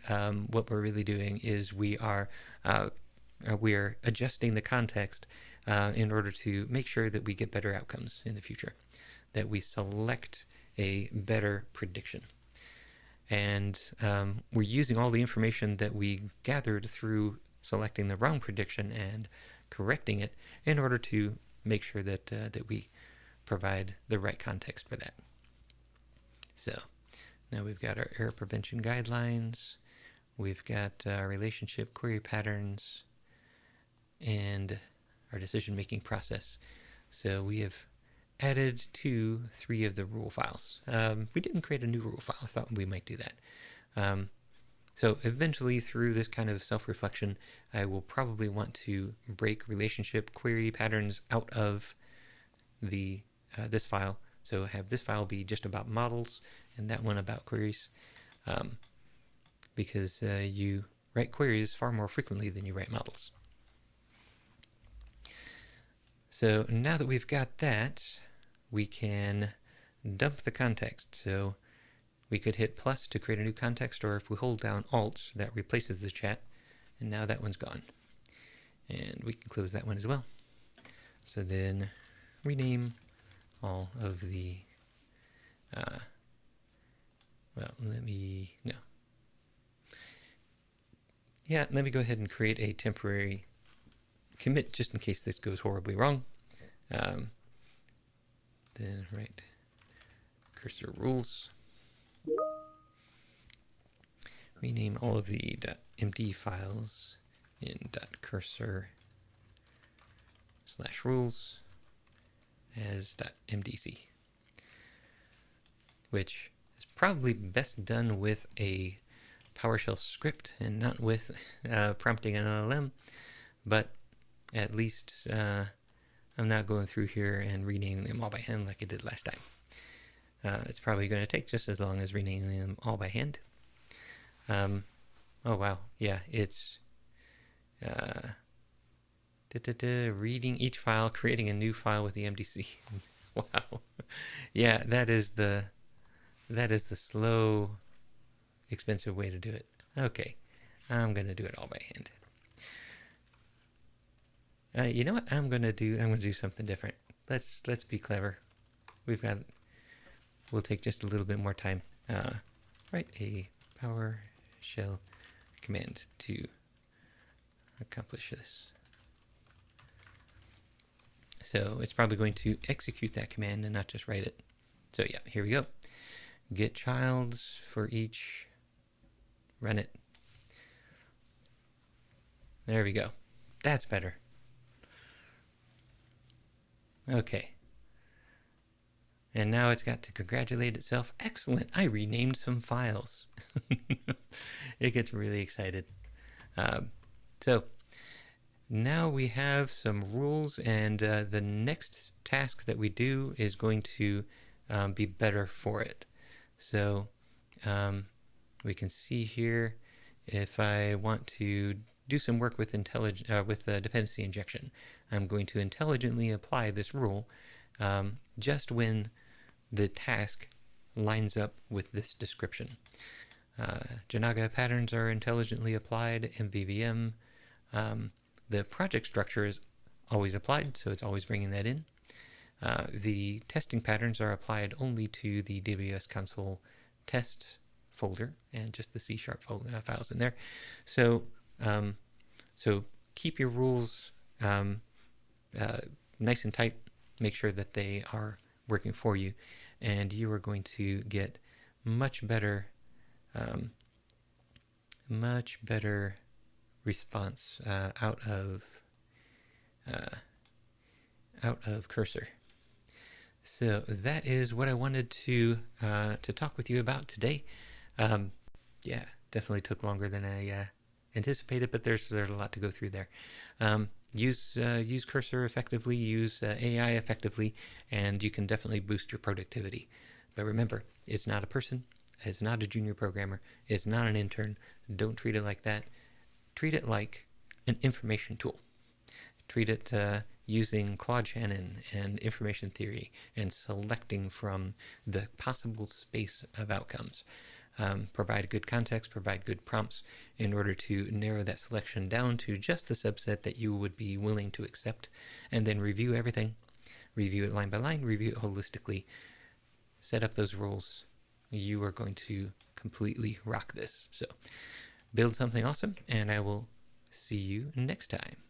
what we're really doing is we are adjusting the context in order to make sure that we get better outcomes in the future, that we select a better prediction. And we're using all the information that we gathered through selecting the wrong prediction and correcting it in order to make sure that we provide the right context for that. So now we've got our error prevention guidelines, we've got our relationship query patterns, and our decision-making process. So we have added 3 of the rule files. We didn't create a new rule file. I thought we might do that. So eventually, through this kind of self-reflection, I will probably want to break relationship query patterns out of the this file. So have this file be just about models and that one about queries, because you write queries far more frequently than you write models. So now that we've got that, we can dump the context. So we could hit plus to create a new context, or if we hold down Alt, that replaces the chat, and now that one's gone. And we can close that one as well. So then rename all of the, let me go ahead and create a temporary commit just in case this goes horribly wrong. Then write cursor rules. Rename all of the .md files in .cursor/rules as .mdc, which is probably best done with a PowerShell script and not with prompting an LLM, but at least I'm not going through here and renaming them all by hand like I did last time. It's probably going to take just as long as renaming them all by hand. Oh wow, yeah, it's reading each file, creating a new file with the MDC. Wow, yeah, that is the slow, expensive way to do it. Okay, I'm gonna do it all by hand. You know what I'm gonna do? I'm gonna do something different. Let's be clever. We'll take just a little bit more time. Write a PowerShell command to accomplish this. So it's probably going to execute that command and not just write it. So yeah, here we go. Get childs for each. Run it. There we go. That's better. Okay. And now it's got to congratulate itself. Excellent. I renamed some files. It gets really excited. So now we have some rules, and the next task that we do is going to be better for it. So we can see here, if I want to do some work with dependency injection, I'm going to intelligently apply this rule just when the task lines up with this description. Janaga patterns are intelligently applied, MVVM. The project structure is always applied, so it's always bringing that in. The testing patterns are applied only to the AWS console test folder and just the C# files in there. So, so keep your rules nice and tight. Make sure that they are working for you, and you are going to get much better response out of Cursor. So that is what I wanted to talk with you about today. Yeah, definitely took longer than I anticipated, but there's a lot to go through there. Use Cursor effectively, use AI effectively, and you can definitely boost your productivity. But remember, it's not a person, it's not a junior programmer, it's not an intern. Don't treat it like that. Treat it like an information tool. Treat it using Claude Shannon and information theory and selecting from the possible space of outcomes. Provide good context, provide good prompts in order to narrow that selection down to just the subset that you would be willing to accept, and then review everything. Review it line by line, review it holistically. Set up those rules. You are going to completely rock this. So build something awesome, and I will see you next time.